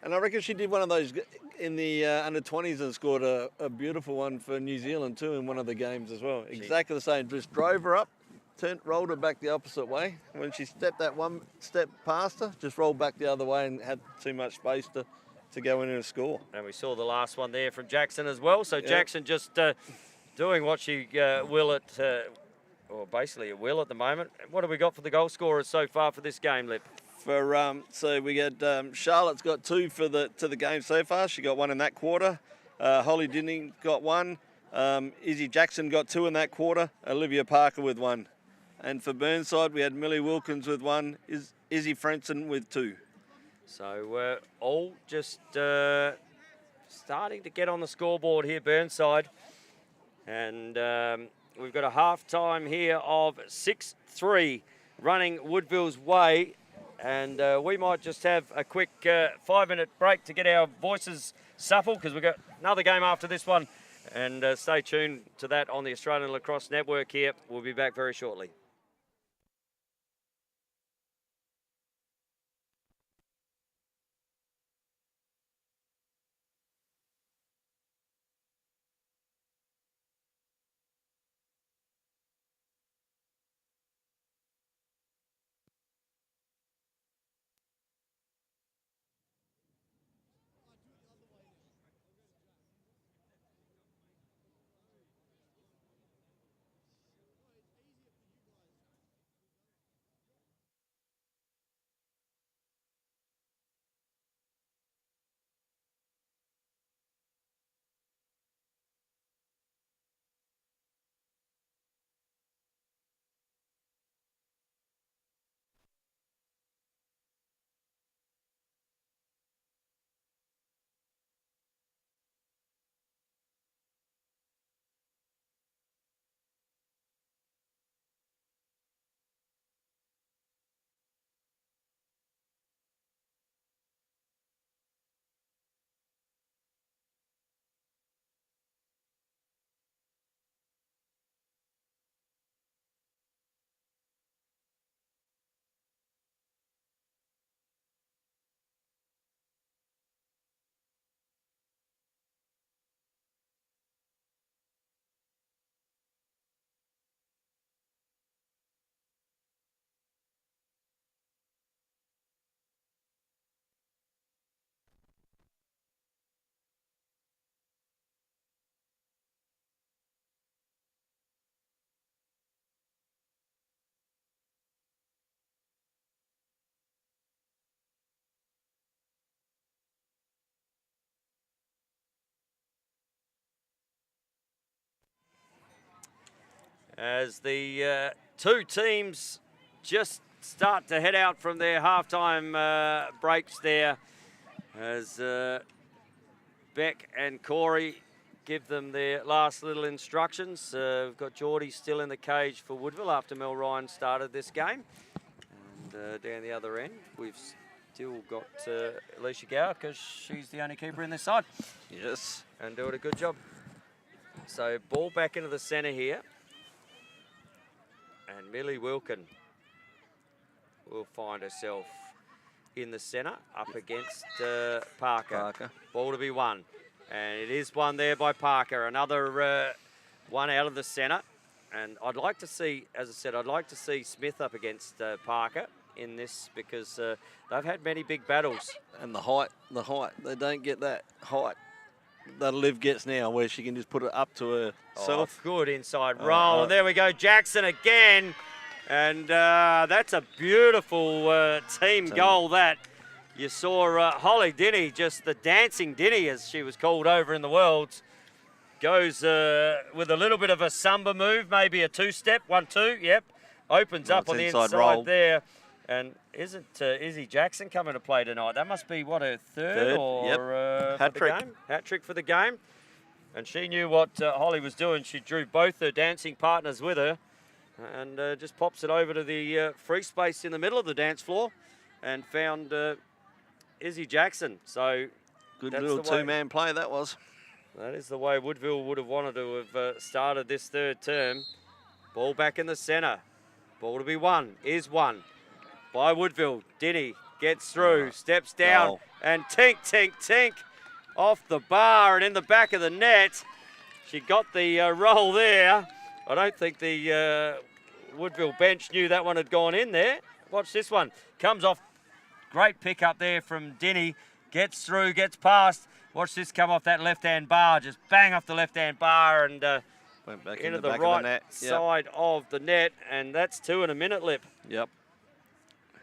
And I reckon she did one of those in the under-20s and scored a beautiful one for New Zealand too in one of the games as well. Exactly the same. Just drove her up, rolled her back the opposite way. When she stepped that one step past her, just rolled back the other way and had too much space to go in and score. And we saw the last one there from Jackson as well. So Jackson just doing what she will or basically at will at the moment. What have we got for the goal scorers so far for this game, Lip? So we got Charlotte's got 2 for the game so far. She got 1 in that quarter. Holly Dinning got 1. Izzy Jackson got 2 in that quarter. Olivia Parker with 1. And for Burnside, we had Millie Wilkins with 1. Izzy Frenson with 2. So all just starting to get on the scoreboard here, Burnside. And we've got a half-time here of 6-3 running Woodville's way. And we might just have a quick 5-minute break to get our voices supple because we've got another game after this one. And stay tuned to that on the Australian Lacrosse Network here. We'll be back very shortly. As the 2 teams just start to head out from their halftime breaks there, as Beck and Corey give them their last little instructions. We've got Geordie still in the cage for Woodville after Mel Ryan started this game. And down the other end, we've still got Alicia Gower because she's the only keeper in this side. Yes. And doing a good job. So ball back into the centre here. And Millie Wilkin will find herself in the centre up against Parker. Ball to be won. And it is won there by Parker. Another one out of the centre. And I'd like to see, as I said, I'd like to see Smith up against Parker in this because they've had many big battles. And the height. They don't get that height that Liv gets now where she can just put it up to herself. Oh, good inside roll. And there we go. Jackson again And that's a beautiful team goal that. You saw Holly Dinny, just the dancing Dinny as she was called over in the Worlds, goes with a little bit of a samba move, maybe a two-step, 1-2, yep. Opens up on the inside there. And isn't Izzy Jackson coming to play tonight? That must be, what, her third or yep. Hat trick. Hat trick for the game. And she knew what Holly was doing. She drew both her dancing partners with her and just pops it over to the free space in the middle of the dance floor and found Izzy Jackson. So good little two-man play that was. That is the way Woodville would have wanted to have started this third term. Ball back in the centre. Ball to be won, is won by Woodville. Dinny gets through, steps down, and tink, tink, tink off the bar and in the back of the net. She got the roll there. I don't think the Woodville bench knew that one had gone in there. Watch this one. Comes off. Great pick up there from Dinny. Gets through, gets past. Watch this come off that left-hand bar. Just bang off the left-hand bar and went back into the the back right of the net. side of the net. And that's 2 in a minute, Lip. Yep.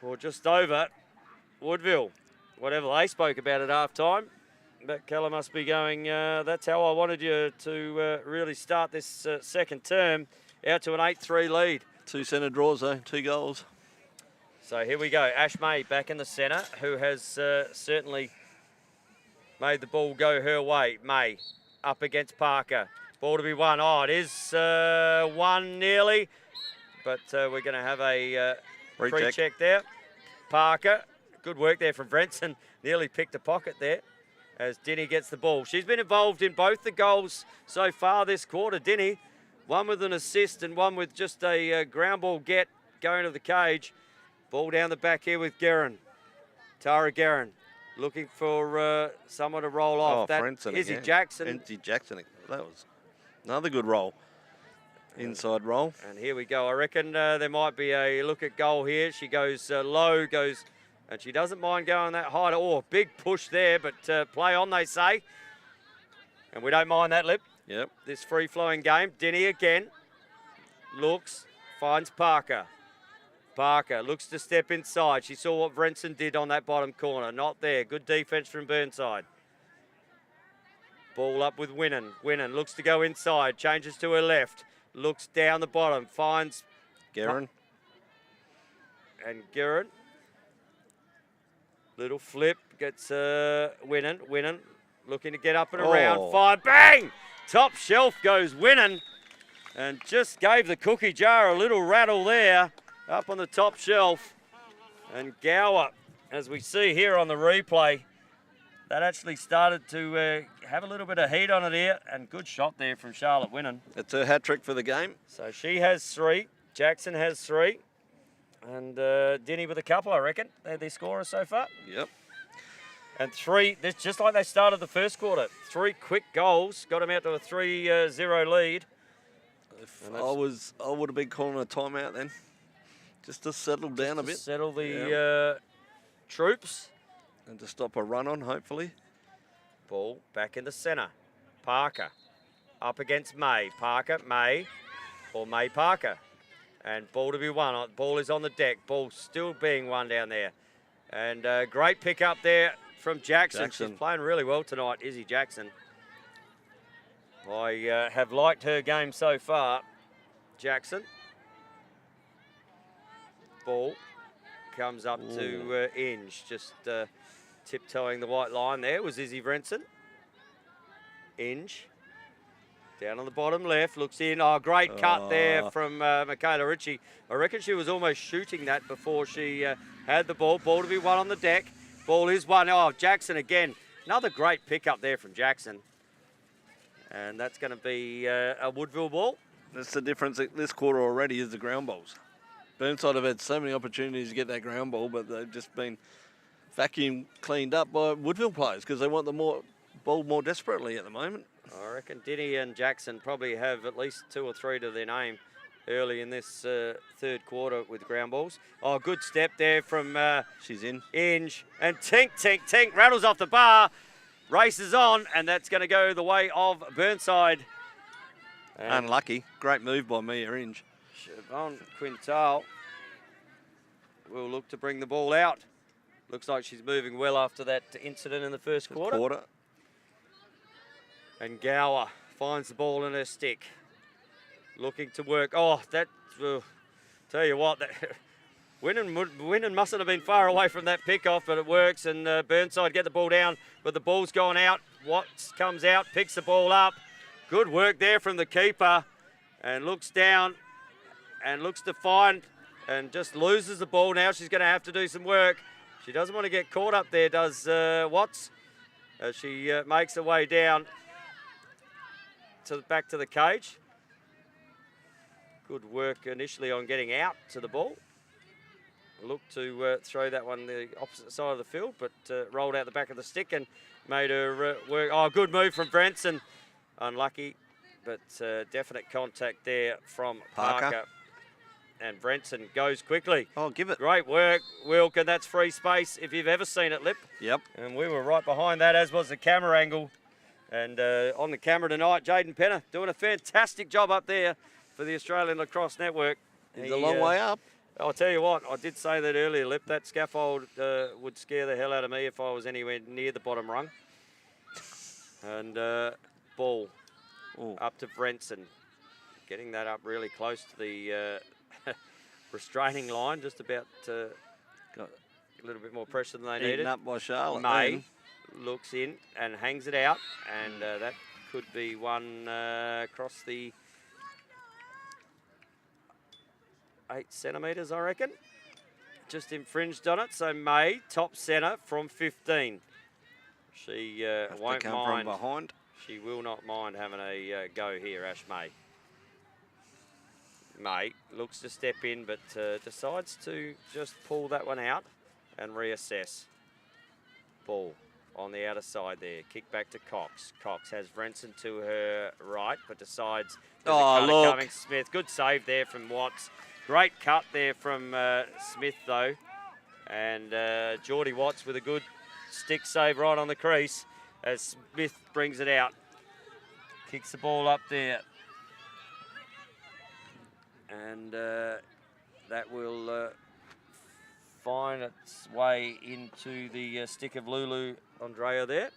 Or just over. Woodville. Whatever they spoke about at half-time. But Keller must be going, that's how I wanted you to really start this second term. Out to an 8-3 lead. 2 centre draws, though. 2 goals. So here we go. Ash May back in the centre, who has certainly made the ball go her way. May up against Parker. Ball to be won. Oh, it is won nearly. But we're going to have a pre-check there. Parker, good work there from Brenson. Nearly picked a pocket there as Dinny gets the ball. She's been involved in both the goals so far this quarter, Dinny. One with an assist and one with just a ground ball get going to the cage. Ball down the back here with Guerin. Tara Guerin looking for someone to roll off. That Izzy Jackson. Izzy Jackson. That was another good roll. Inside roll. And here we go. I reckon there might be a look at goal here. She goes low, and she doesn't mind going that high. Oh, big push there, but play on, they say. And we don't mind that, Lip. Yep. This free-flowing game. Dinny again. Looks, finds Parker. Parker looks to step inside. She saw what Brenson did on that bottom corner. Not there. Good defence from Burnside. Ball up with Winnan. Winnan looks to go inside. Changes to her left. Looks down the bottom. Finds Guerin. And Guerin. Little flip. Gets Winnan. Winnan looking to get up and around. Fire. Bang! Top shelf goes Winnan. And just gave the cookie jar a little rattle there. Up on the top shelf. And Gower, as we see here on the replay, that actually started to have a little bit of heat on it here. And good shot there from Charlotte Winnan. It's her hat trick for the game. So she has 3. Jackson has 3. And Dinny with a couple, I reckon. They're the scorers so far. Yep. And 3, just like they started the first quarter. 3 quick goals. Got them out to a 3-0 lead. If I would have been calling a timeout then. Just to settle down a bit. Settle the troops. And to stop a run on, hopefully. Ball back in the centre. Parker up against May. Parker, May, or May Parker. And ball to be won. Ball is on the deck. Ball still being won down there. And great pick up there from Jackson. She's playing really well tonight, Izzy Jackson. I have liked her game so far. Jackson. Ball comes up to Inge, just tiptoeing the white line there was Izzy Brenson. Inge, down on the bottom left, looks in. Oh, great cut there from Michaela Ritchie. I reckon she was almost shooting that before she had the ball. Ball to be won on the deck. Ball is won. Oh, Jackson again. Another great pick up there from Jackson. And that's going to be a Woodville ball. That's the difference this quarter already is the ground balls. Burnside have had so many opportunities to get that ground ball, but they've just been vacuum cleaned up by Woodville players because they want the ball more desperately at the moment. I reckon Dinny and Jackson probably have at least 2 or 3 to their name early in this third quarter with ground balls. Oh, good step there from she's in. Inge. And tink, tink, tink, rattles off the bar, races on, and that's going to go the way of Burnside. And unlucky. Great move by Mia Inge. Siobhan Quintal will look to bring the ball out. Looks like she's moving well after that incident in the first quarter. And Gower finds the ball in her stick. Looking to work. Oh, that, tell you what, that Winnan mustn't have been far away from that pick-off, but it works, and Burnside get the ball down, but the ball's gone out. Watts comes out, picks the ball up. Good work there from the keeper, and looks down and looks to find, and just loses the ball. Now she's going to have to do some work. She doesn't want to get caught up there, does Watts, as she makes her way down back to the cage. Good work initially on getting out to the ball. Looked to throw that one the opposite side of the field, but rolled out the back of the stick and made her work. Oh, good move from Branson. Unlucky, but definite contact there from Parker. And Branson goes quickly. Oh, give it. Great work, Wilk, and that's free space if you've ever seen it, Lip. Yep. And we were right behind that, as was the camera angle. And on the camera tonight, Jaden Penner doing a fantastic job up there for the Australian Lacrosse Network. He's a long way up. I'll tell you what, I did say that earlier, Lip. That scaffold would scare the hell out of me if I was anywhere near the bottom rung. And ball up to Brenson. Getting that up really close to the restraining line, just about got a little bit more pressure than they needed. Eaten up by Charlotte. May looks in and hangs it out, and that could be one across the 8 centimetres, I reckon. Just infringed on it, so May, top centre from 15. She won't mind. From behind. She will not mind having a go here, Ash May. May looks to step in, but decides to just pull that one out and reassess. Ball on the outer side there. Kick back to Cox. Cox has Brenson to her right, but decides coming Smith. Good save there from Watts. Great cut there from Smith, though. And Geordie Watts with a good stick save right on the crease as Smith brings it out. Kicks the ball up there. And that will find its way into the stick of Lulu Andrea there.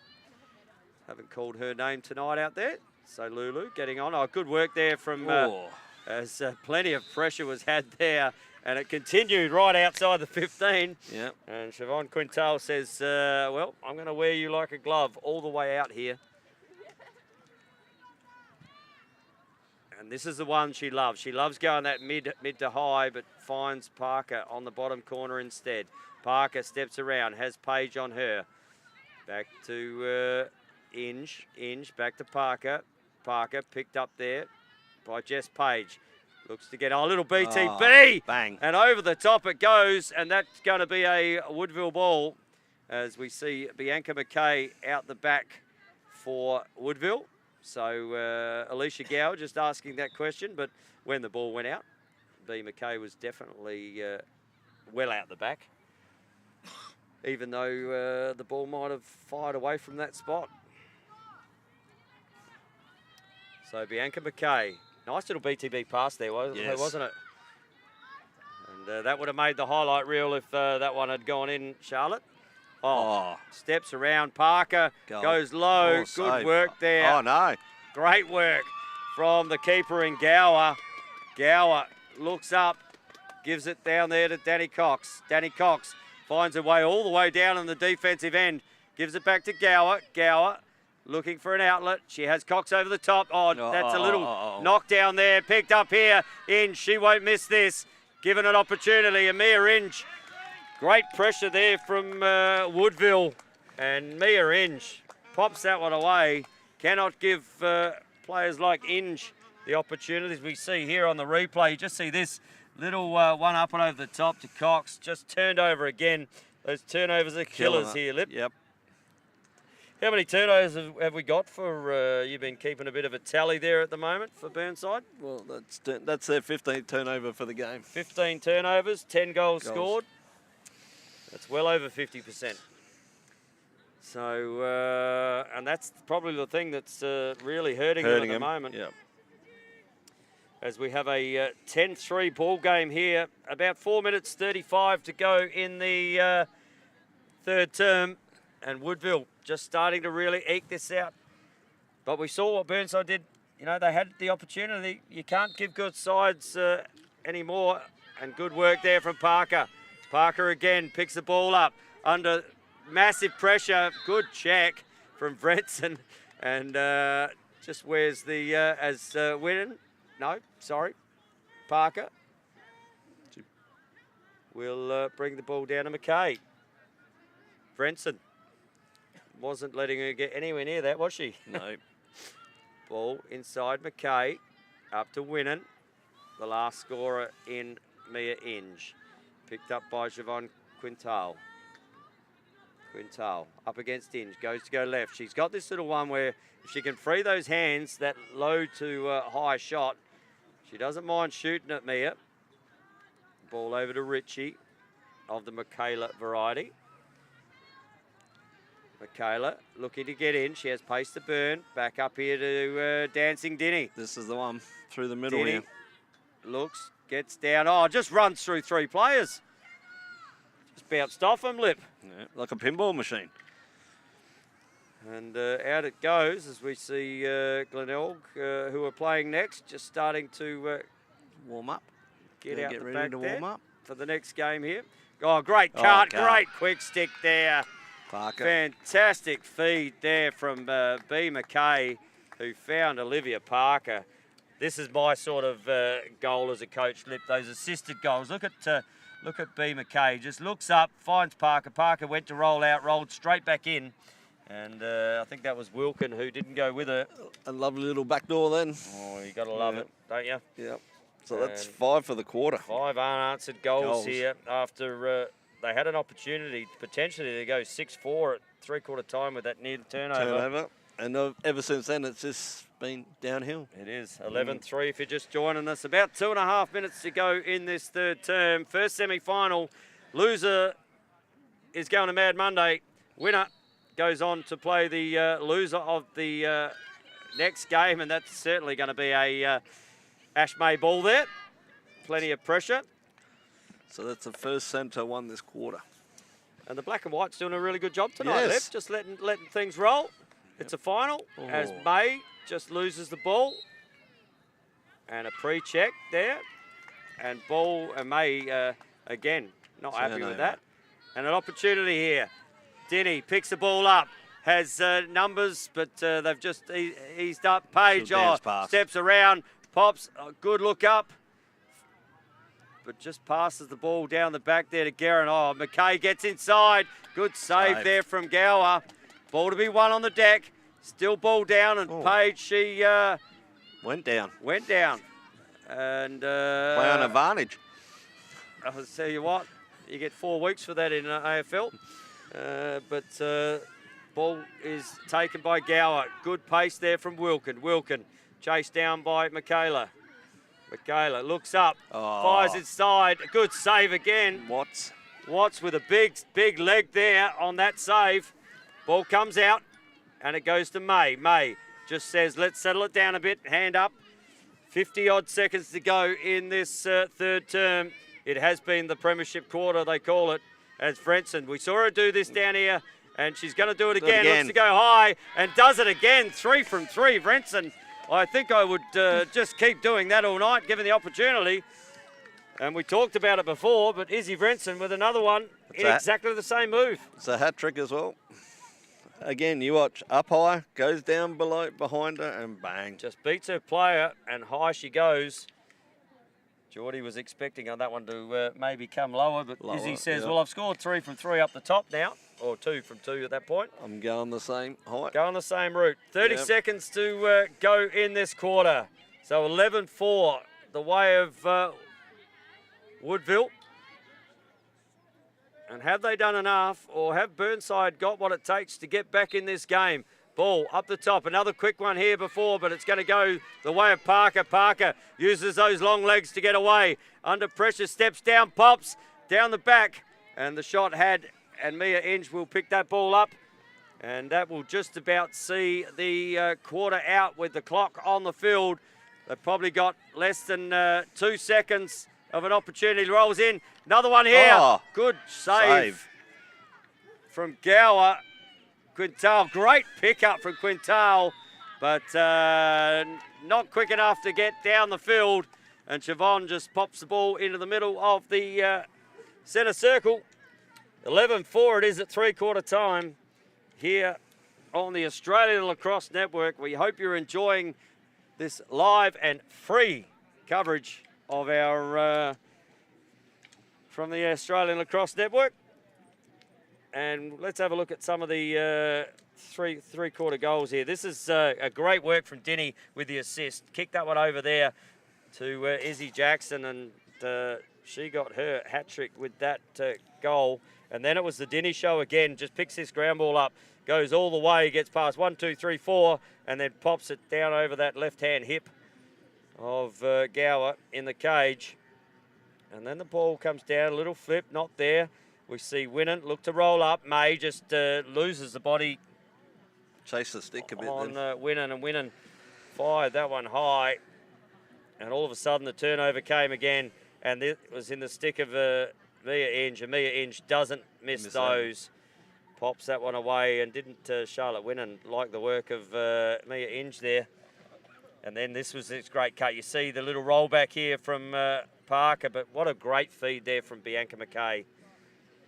Haven't called her name tonight out there. So Lulu getting on. Oh, good work there from as plenty of pressure was had there. And it continued right outside the 15. Yeah. And Siobhan Quintal says, well, I'm going to wear you like a glove all the way out here. And this is the one she loves. She loves going that mid to high, but finds Parker on the bottom corner instead. Parker steps around, has Page on her. Back to Inge. Inge back to Parker. Parker picked up there by Jess Page. Looks to get a little BTB. Bang. And over the top it goes, and that's going to be a Woodville ball as we see Bianca McKay out the back for Woodville. So Alicia Gower just asking that question, but when the ball went out, B. McKay was definitely well out the back, even though the ball might have fired away from that spot. So Bianca McKay, nice little BTB pass there, wasn't it? And that would have made the highlight reel if that one had gone in, Charlotte. Oh, steps around. Parker goes low. Good work there. Oh, no. Great work from the keeper in Gower. Gower looks up, gives it down there to Danny Cox. Danny Cox finds her way all the way down on the defensive end. Gives it back to Gower. Gower looking for an outlet. She has Cox over the top. Oh, that's a little knockdown there. Picked up here. Inge, she won't miss this. Given an opportunity. Amir Inge. Great pressure there from Woodville, and Mia Inge pops that one away. Cannot give players like Inge the opportunities we see here on the replay. You just see this little one up and over the top to Cox, just turned over again. Those turnovers are killers here, Lip. Yep. How many turnovers have we got for, you've been keeping a bit of a tally there at the moment for Burnside? Well, that's their 15th turnover for the game. 15 turnovers, 10 goals scored. That's well over 50%. So, and that's probably the thing that's really hurting them at the moment. Yep. as we have a 10-3 ball game here. About 4 minutes 35 to go in the third term, and Woodville just starting to really eke this out. But we saw what Burnside did. You know, they had the opportunity. You can't give good sides anymore, and good work there from Parker. Parker again picks the ball up under massive pressure. Good check from Brenson, and just wears the as Winnan. No, sorry, Parker. We'll bring the ball down to McKay. Brenson wasn't letting her get anywhere near that, was she? No. Ball inside McKay, up to Winnan, the last scorer in Mia Inge. Picked up by Siobhan Quintal. Quintal up against Inge, goes to go left. She's got this little one where if she can free those hands, that low to high shot, she doesn't mind shooting at Mia. Ball over to Richie of the Michaela variety. Michaela looking to get in. She has pace to burn. Back up here to Dancing Dinny. This is the one through the middle Dinny here. looks, gets down. Oh, just runs through three players. Just bounced off him, Lip. Yeah, like a pinball machine. And out it goes as we see Glenelg, who are playing next, just starting to Warm up. get Yeah, out get the ready back to there warm up. for the next game here. Oh, great cut, cut. great quick stick there. Parker. Fantastic feed there from B. McKay, who found Olivia Parker. This is my sort of goal as a coach, Lip, those assisted goals. Look at B. McKay, just looks up, finds Parker. Parker went to roll out, rolled straight back in. And I think that was Wilkin who didn't go with her. A lovely little back door then. Oh, you got to love it, don't you? Yep. So that's And 5 for the quarter. 5 unanswered goals here after they had an opportunity potentially to go 6-4 at three-quarter time with that near turnover. And ever since then, it's just been downhill. It is 11-3 if you're just joining us. About 2.5 minutes to go in this third term. First semi-final. Loser is going to Mad Monday. Winner goes on to play the loser of the next game, and that's certainly going to be a Ash May ball there. Plenty of pressure. So that's the first centre won this quarter. And the black and white's doing a really good job tonight, Yes. Lev, just letting things roll. It's a final as May just loses the ball. And a pre-check there. And ball, and May, again, not happy with Turnover. that. And an opportunity here. Denny picks the ball up, has numbers, but they've just eased up. Page, Good bounce pass. steps around, pops, a good look up. But just passes the ball down the back there to Guerin. Oh, McKay gets inside. Good save there from Gower. Ball to be won on the deck. Still ball down, and Page, she Went down. went down. And Play on advantage. I'll tell you what, you get 4 weeks for that in AFL. But ball is taken by Gower. Good pace there from Wilkin. Wilkin chased down by Michaela. Michaela looks up, fires inside. A good save again. Watts with a big leg there on that save. Ball comes out, and it goes to May. May just says, let's settle it down a bit. Hand up. 50-odd seconds to go in this third term. It has been the premiership quarter, they call it, as Frenson. We saw her do this down here, and she's going to do it again. Looks to go high, and does it again. 3 from 3, Frenson. I think I would just keep doing that all night, given the opportunity. And we talked about it before, but Izzy Frenson with another one in exactly the same move. It's a hat trick as well. Again, you watch up high, goes down below, behind her, and bang. Just beats her player, and high she goes. Geordie was expecting on that one to maybe come lower, but Izzy says, well, I've scored 3 from 3 up the top now, or 2 from 2 at that point. I'm going the same height. Going the same route. 30 seconds to go in this quarter. So 11-4, the way of Woodville. And have they done enough, or have Burnside got what it takes to get back in this game? Ball up the top. Another quick one here before, but it's going to go the way of Parker. Parker uses those long legs to get away. Under pressure, steps down, pops down the back. And the shot had, and Mia Inge will pick that ball up. And that will just about see the quarter out with the clock on the field. They've probably got less than 2 seconds of an opportunity. Rolls in. Another one here. Oh, Good save from Gower. Quintal, great pickup from Quintal, but not quick enough to get down the field. And Siobhan just pops the ball into the middle of the centre circle. 11-4 it is at three-quarter time here on the Australian Lacrosse Network. We hope you're enjoying this live and free coverage of our from the Australian Lacrosse Network. And let's have a look at some of the three-quarter goals here. This is a great work from Dinny with the assist. Kicked that one over there to Izzy Jackson, and she got her hat-trick with that goal. And then it was the Dinny show again. Just picks this ground ball up, goes all the way, gets past 1, 2, 3, 4, and then pops it down over that left-hand hip of Gower in the cage. And then the ball comes down, a little flip, not there. We see Winnan look to roll up. May just loses the body. Chase the stick a bit on then. Winnan, and Winnan fired that one high. And all of a sudden the turnover came again, and it was in the stick of Mia Inge. And Mia Inge doesn't miss those. Pops that one away, and didn't Charlotte Winnan like the work of Mia Inge there. And then this was this great cut. You see the little rollback here from Parker, but what a great feed there from Bianca McKay.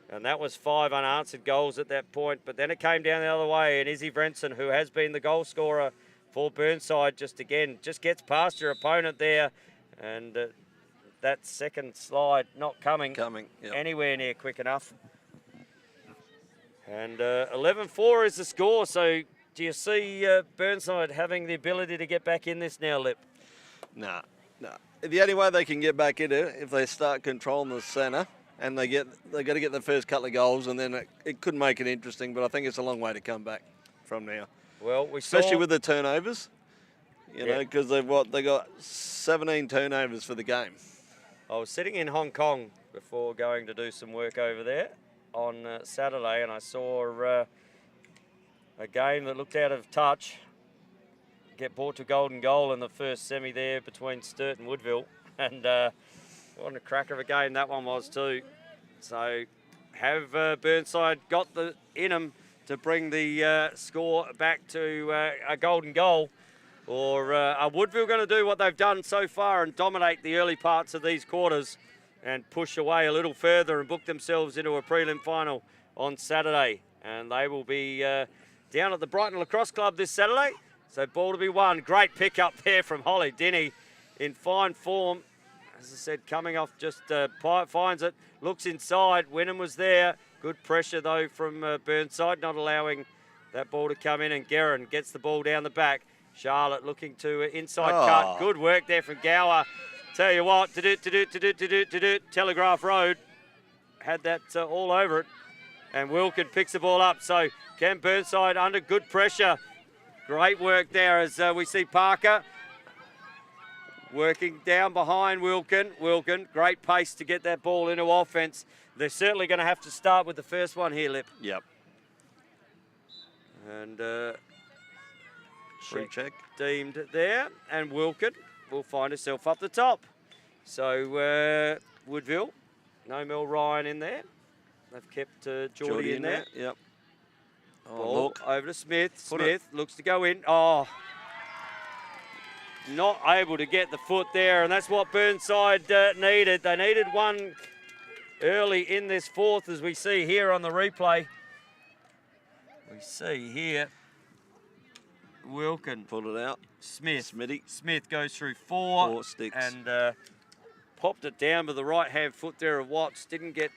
And that was 5 unanswered goals at that point. But then it came down the other way, and Izzy Vrenson, who has been the goal scorer for Burnside, just gets past your opponent there. And that second slide not coming anywhere near quick enough. And 11-4 is the score. So do you see Burnside having the ability to get back in this now, Lip? Nah. The only way they can get back in it if they start controlling the centre. And they got to get the first couple of goals, and then it could make it interesting. But I think it's a long way to come back from now. Well, especially with the turnovers, you know, because they got 17 turnovers for the game. I was sitting in Hong Kong before going to do some work over there on Saturday, and I saw a game that looked out of touch get brought to golden goal in the first semi there between Sturt and Woodville, and. What a cracker of a game that one was too. So have Burnside got the in them to bring the score back to a golden goal? Or are Woodville going to do what they've done so far and dominate the early parts of these quarters and push away a little further and book themselves into a prelim final on Saturday? And they will be down at the Brighton Lacrosse Club this Saturday. So ball to be won. Great pick up there from Holly Dinny in fine form. As I said, coming off just finds it, looks inside. Winnan was there. Good pressure, though, from Burnside, not allowing that ball to come in. And Guerin gets the ball down the back. Charlotte looking to inside cut. Good work there from Gower. Tell you what, Telegraph Road had that all over it. And Wilkin picks the ball up. So Cam Burnside under good pressure. Great work there as we see Parker working down behind Wilkin. Wilkin, great pace to get that ball into offense. They're certainly going to have to start with the first one here, Lip. Yep. And free check deemed there, and Wilkin will find herself up the top. So Woodville, no Mel Ryan in there. They've kept Geordie in there. Yep. Ball look over to Smith. Smith looks to go in. Oh. Not able to get the foot there, and that's what Burnside needed. They needed one early in this fourth, as we see here on the replay. We see here Wilkin pulled it out. Smith goes through four sticks and popped it down with the right-hand foot there of Watts. Didn't get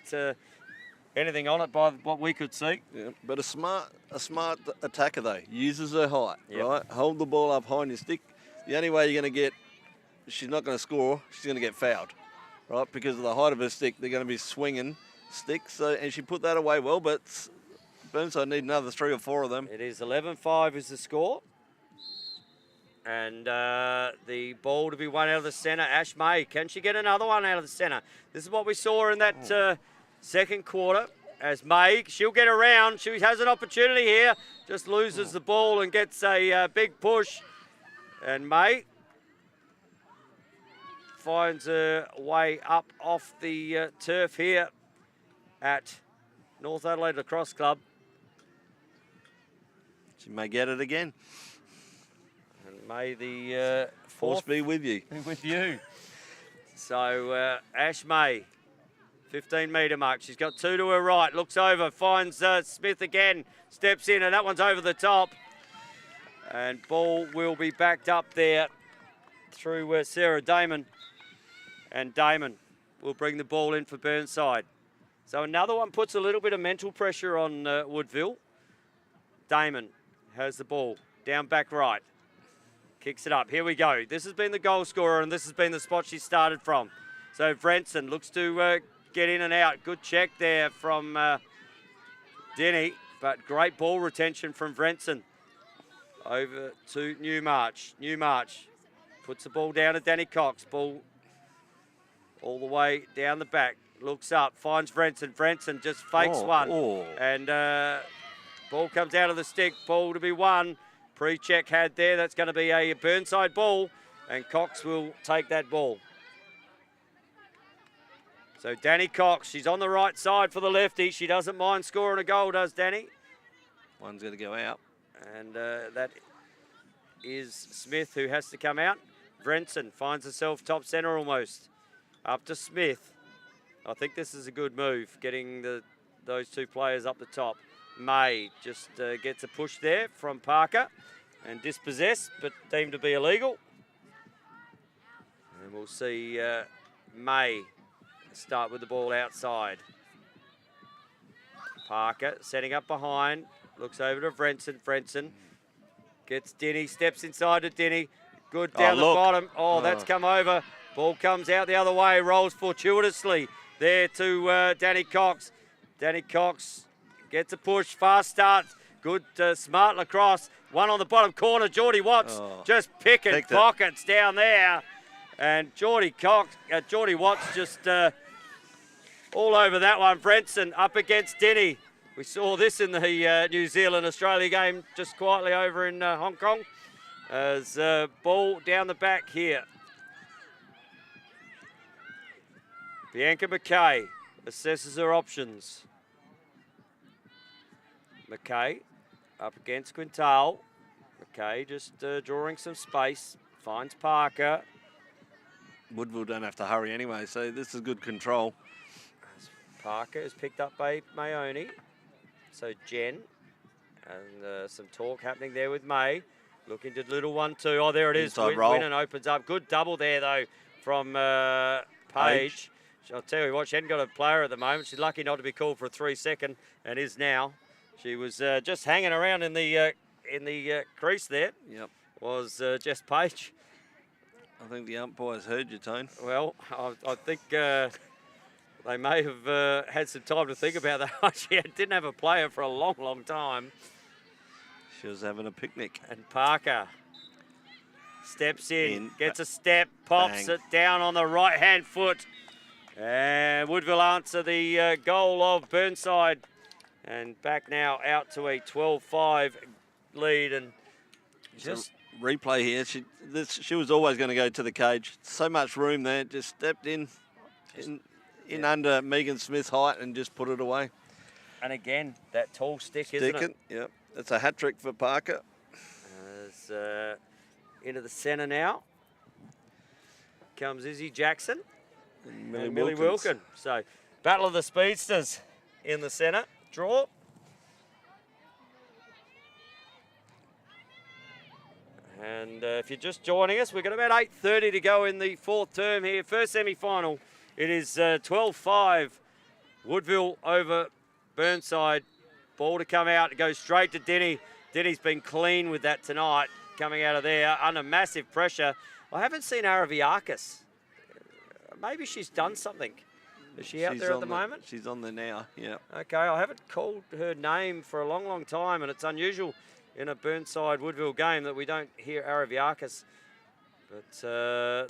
anything on it by what we could see. Yeah, but a smart attacker though. Uses her height, right? Hold the ball up high in your stick. The only way you're going to get, she's not going to score, she's going to get fouled, right? Because of the height of her stick, they're going to be swinging sticks. So, and she put that away well, but Burnside need another 3 or 4 of them. It is 11-5 is the score. And the ball to be won out of the centre. Ash May, can she get another one out of the centre? This is what we saw in that second quarter. As May, she'll get around. She has an opportunity here. Just loses the ball and gets a big push. And May finds her way up off the turf here at North Adelaide Lacrosse Club. She may get it again. And may the Force be with you. with you. So Ash May, 15-metre mark. She's got 2 to her right. Looks over, finds Smith again. Steps in, and that one's over the top. And ball will be backed up there through Sarah Damon. And Damon will bring the ball in for Burnside. So another one puts a little bit of mental pressure on Woodville. Damon has the ball down back right. Kicks it up. Here we go. This has been the goal scorer, and this has been the spot she started from. So Vrenson looks to get in and out. Good check there from Denny, but great ball retention from Vrenson. Over to Newmarch. Newmarch puts the ball down to Danny Cox. Ball all the way down the back. Looks up, finds Vrenson. Vrenson just fakes one. And ball comes out of the stick. Ball to be won. Pre-check had there. That's going to be a Burnside ball. And Cox will take that ball. So Danny Cox, she's on the right side for the lefty. She doesn't mind scoring a goal, does Danny? One's going to go out. And that is Smith who has to come out. Vrenson finds herself top centre almost. Up to Smith. I think this is a good move, getting those two players up the top. May just gets a push there from Parker and dispossessed, but deemed to be illegal. And we'll see May start with the ball outside. Parker setting up behind, looks over to Vrenson. Vrenson gets Denny, steps inside to Denny. Good down the bottom. Oh, that's come over. Ball comes out the other way, rolls fortuitously there to Danny Cox. Danny Cox gets a push, fast start. Good, smart lacrosse. One on the bottom corner. Geordie Watts just picking pockets down there. And Geordie Watts just all over that one. Vrenson up against Denny. We saw this in the New Zealand-Australia game just quietly over in Hong Kong. As ball down the back here. Bianca McKay assesses her options. McKay up against Quintal. McKay just drawing some space. Finds Parker. Woodville don't have to hurry anyway, so this is good control. Parker is picked up by Mayoni. So Jen, and some talk happening there with May. Looking to little 1-2. Oh, there it is. Winnan opens up. Good double there, though, from Page. I'll tell you what, she hadn't got a player at the moment. She's lucky not to be called for a 3-second, and is now. She was just hanging around in the crease there. Yep. Was Jess Page. I think the umpires heard you, Tone. Well, I think they may have had some time to think about that. She didn't have a player for a long, long time. She was having a picnic. And Parker steps in, gets a step, pops it down on the right-hand foot. And Woodville answer the goal of Burnside. And back now out to a 12-5 lead. And just replay here. She was always going to go to the cage. So much room there. Just stepped in under Megan Smith's height and just put it away. And again, that tall stick, isn't it? Yep. It's a hat trick for Parker. As into the centre now comes Izzy Jackson and Millie Wilkin. So, battle of the speedsters in the centre. Draw. And if you're just joining us, we've got about 8:30 to go in the fourth term here. First semi-final. It is 12-5. Woodville over Burnside. Ball to come out. It goes straight to Denny. Denny's been clean with that tonight. Coming out of there under massive pressure. I haven't seen Araviakis. Maybe she's done something. Is she out there at the moment? She's on there now, yeah. Okay, I haven't called her name for a long, long time, and it's unusual in a Burnside-Woodville game that we don't hear Araviakis. But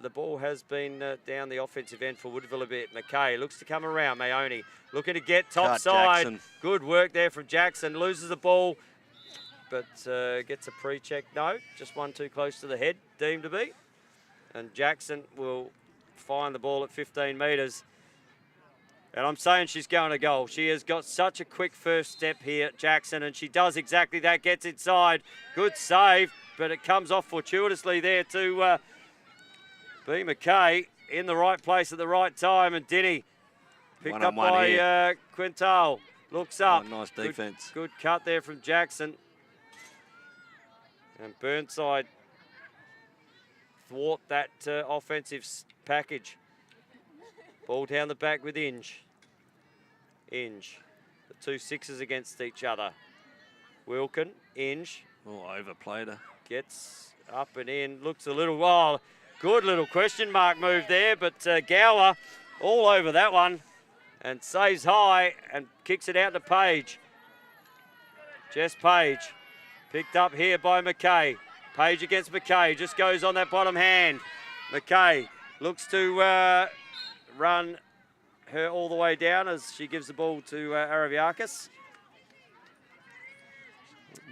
the ball has been down the offensive end for Woodville a bit. McKay looks to come around. Mayoni looking to get top side. Jackson. Good work there from Jackson. Loses the ball, but gets a pre-check. No, just one too close to the head, deemed to be. And Jackson will find the ball at 15 metres. And I'm saying she's going to goal. She has got such a quick first step here, Jackson, and she does exactly that, gets inside. Good save, but it comes off fortuitously there to B. McKay in the right place at the right time, and Dinny picked up by Quintal. Looks up. Oh, nice defence. Good cut there from Jackson. And Burnside thwart that offensive package. Ball down the back with Inge. Inge. The 2 6s against each other. Wilkin, Inge. Oh, overplayed her. Gets up and in. Looks a little, well, good little question mark move there, but Gower all over that one and saves high and kicks it out to Page. Jess Page. Picked up here by McKay. Page against McKay. Just goes on that bottom hand. McKay looks to run her all the way down as she gives the ball to Araviakis.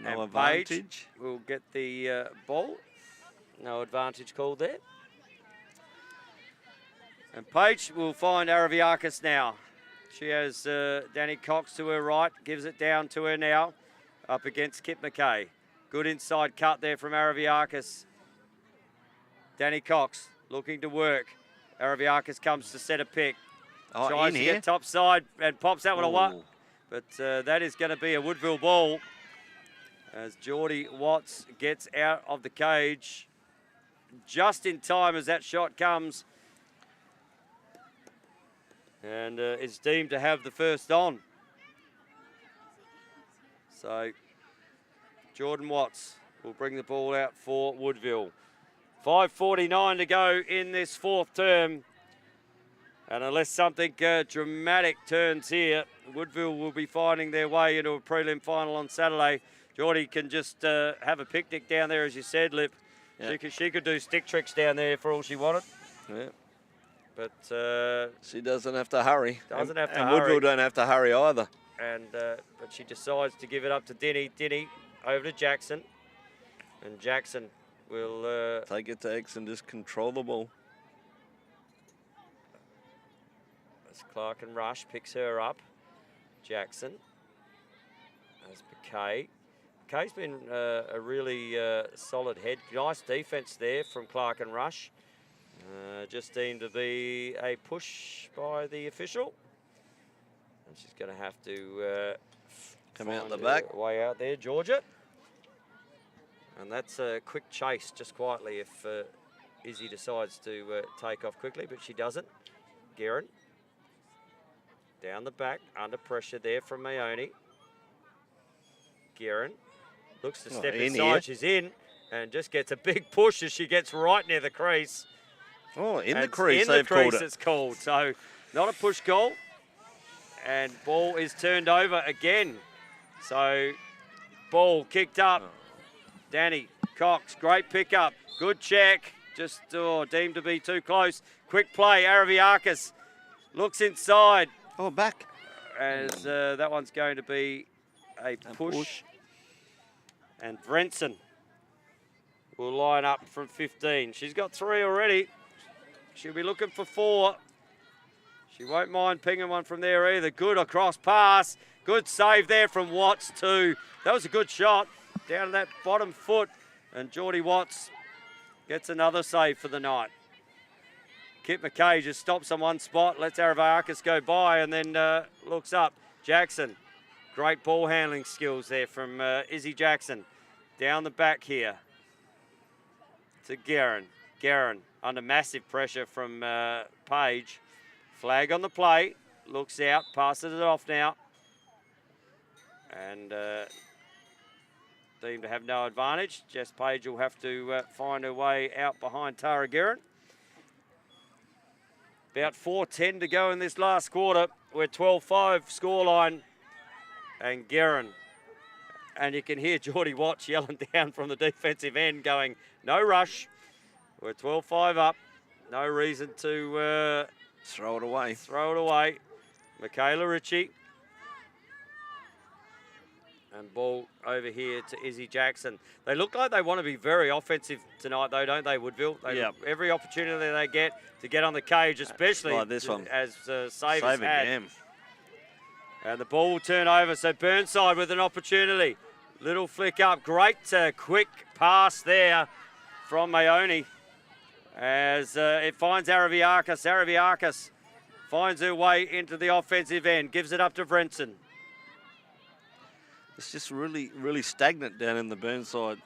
No advantage. Page will get the ball. No advantage called there. And Page will find Araviakis now. She has Danny Cox to her right. Gives it down to her now. Up against Kip McKay. Good inside cut there from Araviakis. Danny Cox looking to work. Araviakis comes to set a pick. Oh, tries to get top side and pops that one away. But that is going to be a Woodville ball as Geordie Watts gets out of the cage just in time as that shot comes. And is deemed to have the first on. So Jordan Watts will bring the ball out for Woodville. 5:49 to go in this fourth term. And unless something dramatic turns here, Woodville will be finding their way into a prelim final on Saturday. Geordie can just have a picnic down there, as you said, Lip. Yep. She could do stick tricks down there for all she wanted. Yeah. But she doesn't have to hurry. And Woodville don't have to hurry either. And but she decides to give it up to Dinny. Dinny over to Jackson. And Jackson will take it to X and just control the ball. As Clark and Rush picks her up. Jackson. As McKay. McKay's been a really solid head. Nice defence there from Clark and Rush. Just deemed to be a push by the official. And she's going to have to come out the back. Way out there, Georgia. And that's a quick chase, just quietly, if Izzy decides to take off quickly, but she doesn't. Guerin. Down the back, under pressure there from Maoni. Guerin. Looks to step inside, she's in, and just gets a big push as she gets right near the crease. Oh, in the crease, they've called it. It's called, so not a push goal. And ball is turned over again. So ball kicked up. Danny Cox, great pickup. Good check. Just deemed to be too close. Quick play, Araviakis looks inside. Oh, back. As that one's going to be a push. And Brenson will line up from 15. She's got 3 already. She'll be looking for 4. She won't mind pinging one from there either. Good across pass. Good save there from Watts too. That was a good shot down that bottom foot. And Geordie Watts gets another save for the night. Kip McKay just stops on one spot, lets Araviakis go by and then looks up. Jackson, great ball handling skills there from Izzy Jackson. Down the back here to Guerin. Guerin under massive pressure from Page. Flag on the play, looks out, passes it off now. And deemed to have no advantage. Jess Page will have to find her way out behind Tara Guerin. About 4:10 to go in this last quarter. We're 12-5 scoreline. And Guerin. And you can hear Geordie Watts yelling down from the defensive end going, no rush. We're 12-5 up. No reason to throw it away. Throw it away. Michaela Ritchie. And ball over here to Izzy Jackson. They look like they want to be very offensive tonight, though, don't they, Woodville? Yep. Every opportunity they get to get on the cage, especially like this one. as Savers Save had. again. And the ball will turn over, so Burnside with an opportunity. Little flick up, great quick pass there from Mayoni as it finds Araviakis. Araviakis finds her way into the offensive end, gives it up to Vrenson. It's just really, really stagnant down in the Burnside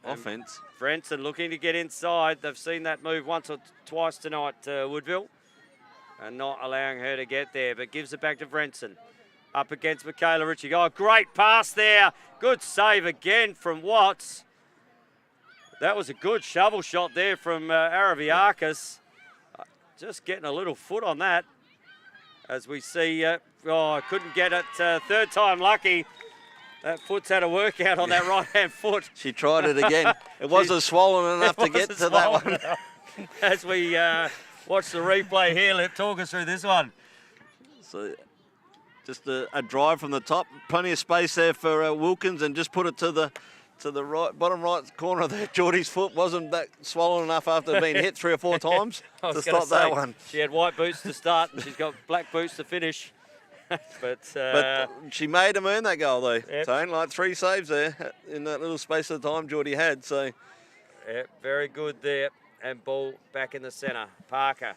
offense. Vrenson looking to get inside. They've seen that move once or twice tonight, Woodville, and not allowing her to get there, but gives it back to Vrenson. Up against Michaela Ritchie. Oh, great pass there. Good save again from Watts. That was a good shovel shot there from Araviakis. Just getting a little foot on that. As we see, couldn't get it. Third time lucky. That foot's had a workout on that right-hand foot. She tried it again. It wasn't swollen enough to get to that one. As we watch the replay here, talk us through this one. So just a drive from the top, plenty of space there for Wilkins, and just put it to the right, bottom right corner there. Geordie's foot wasn't that swollen enough after being hit 3 or 4 times to stop that one. She had white boots to start, and she's got black boots to finish. But she made him earn that goal, though. Yep. So like 3 saves there in that little space of time Geordie had. So yep, very good there. And ball back in the centre. Parker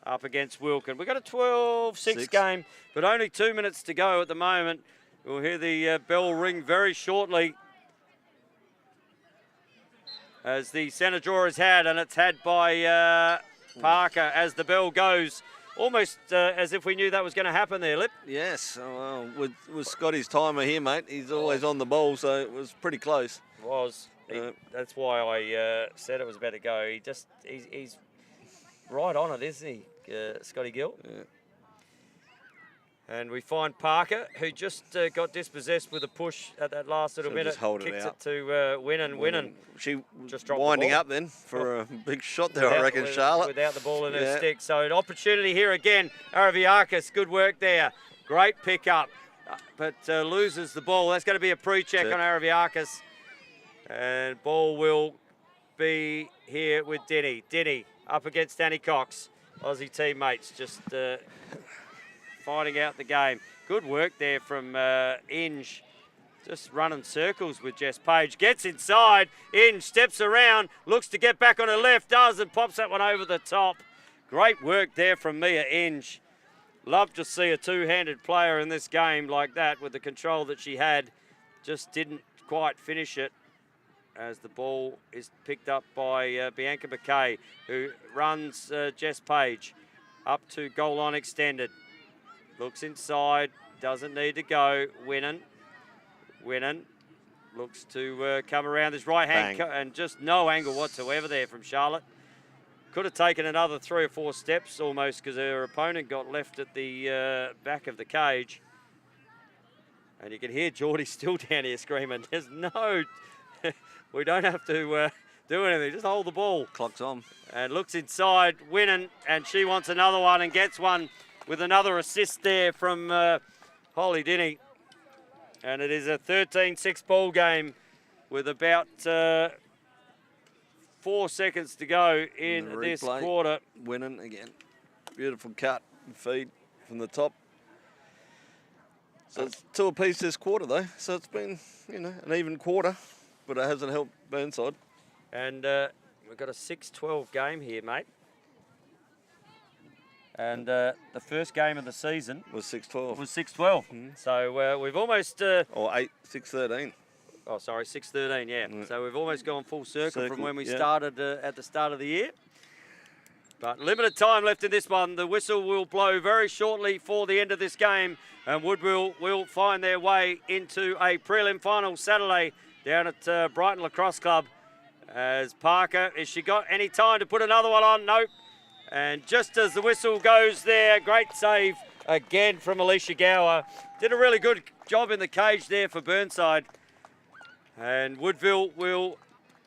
up against Wilkin. We've got a 12-6 game, but only 2 minutes to go at the moment. We'll hear the bell ring very shortly as the centre draw is had, and it's had by Parker as the bell goes. Almost as if we knew that was going to happen there, Lip. yes, well, with Scotty's timer here, mate, he's always on the ball, so it was pretty close. It was. That's why I said it was about to go. He's right on it, isn't he, Scotty Gill? Yeah. And we find Parker, who just got dispossessed with a push at that last little minute. Just hold it kicks out. it to Winnan. She Just was dropped the winding ball. up then for a big shot there, I reckon, Charlotte. Without the ball in her Yeah. stick. So an opportunity here again. Araviakis, good work there. Great pick up, but loses the ball. That's going to be a pre-check on Araviakis. And ball will be here with Denny. Denny up against Danny Cox. Aussie teammates just fighting out the game. Good work there from Inge. Just running circles with Jess Page. Gets inside. Inge steps around. Looks to get back on her left. Does and pops that one over the top. Great work there from Mia Inge. Love to see a two-handed player in this game like that with the control that she had. Just didn't quite finish it as the ball is picked up by Bianca McKay, who runs Jess Page up to goal line extended. Looks inside, doesn't need to go. Winnan looks to come around this right hand and just no angle whatsoever there from Charlotte. Could have taken another 3 or 4 steps almost because her opponent got left at the back of the cage. And you can hear Geordie still down here screaming, there's no, we don't have to do anything, just hold the ball. Clock's on. And looks inside, Winnan, and she wants another one and gets one with another assist there from Holly Dinny. And it is a 13-6 ball game with about 4 seconds to go in this quarter. Winning again. Beautiful cut and feed from the top. So it's 2 apiece this quarter, though. So it's been, an even quarter, but it hasn't helped Burnside. And we've got a 6-12 game here, mate. And the first game of the season was 6-12. Was 6-12. So we've almost... or 6-13. Oh, sorry, 6-13, yeah. Mm. So we've almost gone full circle from when we started at the start of the year. But limited time left in this one. The whistle will blow very shortly for the end of this game. And Woodville will find their way into a prelim final Saturday down at Brighton Lacrosse Club. As Parker, has she got any time to put another one on? Nope. And just as the whistle goes there, great save again from Alicia Gower. Did a really good job in the cage there for Burnside. And Woodville will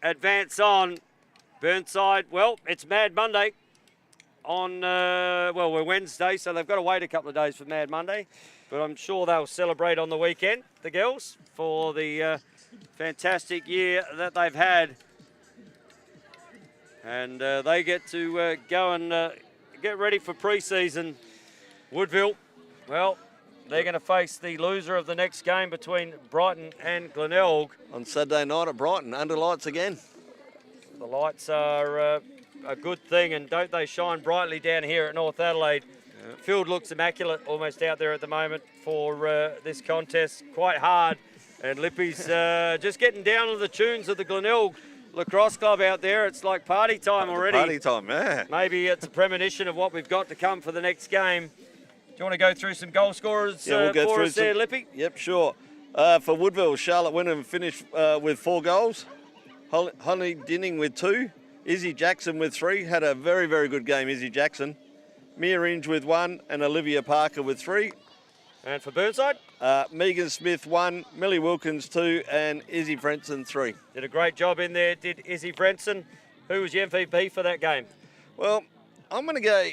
advance on. Burnside, well, it's Mad Monday on, we're Wednesday, so they've got to wait a couple of days for Mad Monday. but I'm sure they'll celebrate on the weekend, the girls, for the fantastic year that they've had. And they get to go and get ready for pre-season. Woodville, well, they're going to face the loser of the next game between Brighton and Glenelg. On Saturday night at Brighton, under lights again. The lights are a good thing, and don't they shine brightly down here at North Adelaide. Yeah. Field looks immaculate almost out there at the moment for this contest. Quite hard, and Lippy's just getting down to the tunes of the Glenelg Lacrosse Club out there. It's like party time already. Party time, yeah. Maybe it's a premonition of what we've got to come for the next game. Do you want to go through some goal scorers we'll go for through us there, Lippy? Yep, sure. For Woodville, Charlotte Wyndham finished with 4 goals. Holly Dinning with 2. Izzy Jackson with 3. Had a very, very good game, Izzy Jackson. Mia Inge with 1 and Olivia Parker with 3. And for Burnside? Megan Smith 1, Millie Wilkins 2 and Izzy Frenson 3. Did a great job in there, did Izzy Frenson. Who was your MVP for that game? Well, I'm going to go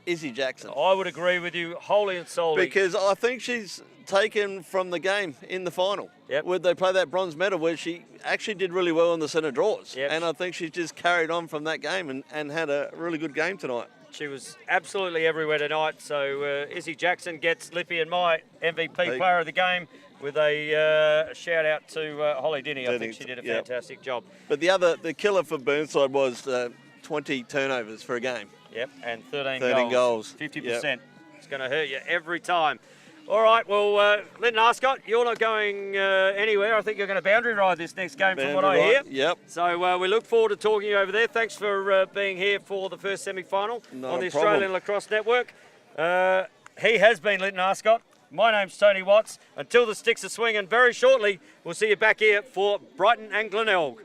Izzy Jackson. I would agree with you wholly and solely. Because I think she's taken from the game in the final. Yep. Where they play that bronze medal where she actually did really well in the centre draws. Yep. And I think she's just carried on from that game and had a really good game tonight. She was absolutely everywhere tonight. So Izzy Jackson gets Lippy and my MVP player of the game with a shout out to Holly Dinny. I think she did a fantastic job. But the killer for Burnside was 20 turnovers for a game. Yep, and 13 goals. 50%. Yep. It's going to hurt you every time. All right, well, Linton Arscott, you're not going anywhere. I think you're going to boundary ride this next game from what I hear. Yep. So we look forward to talking you over there. Thanks for being here for the first semi-final on the Australian Lacrosse Network. He has been Linton Arscott. My name's Tony Watts. Until the sticks are swinging very shortly, we'll see you back here for Brighton and Glenelg.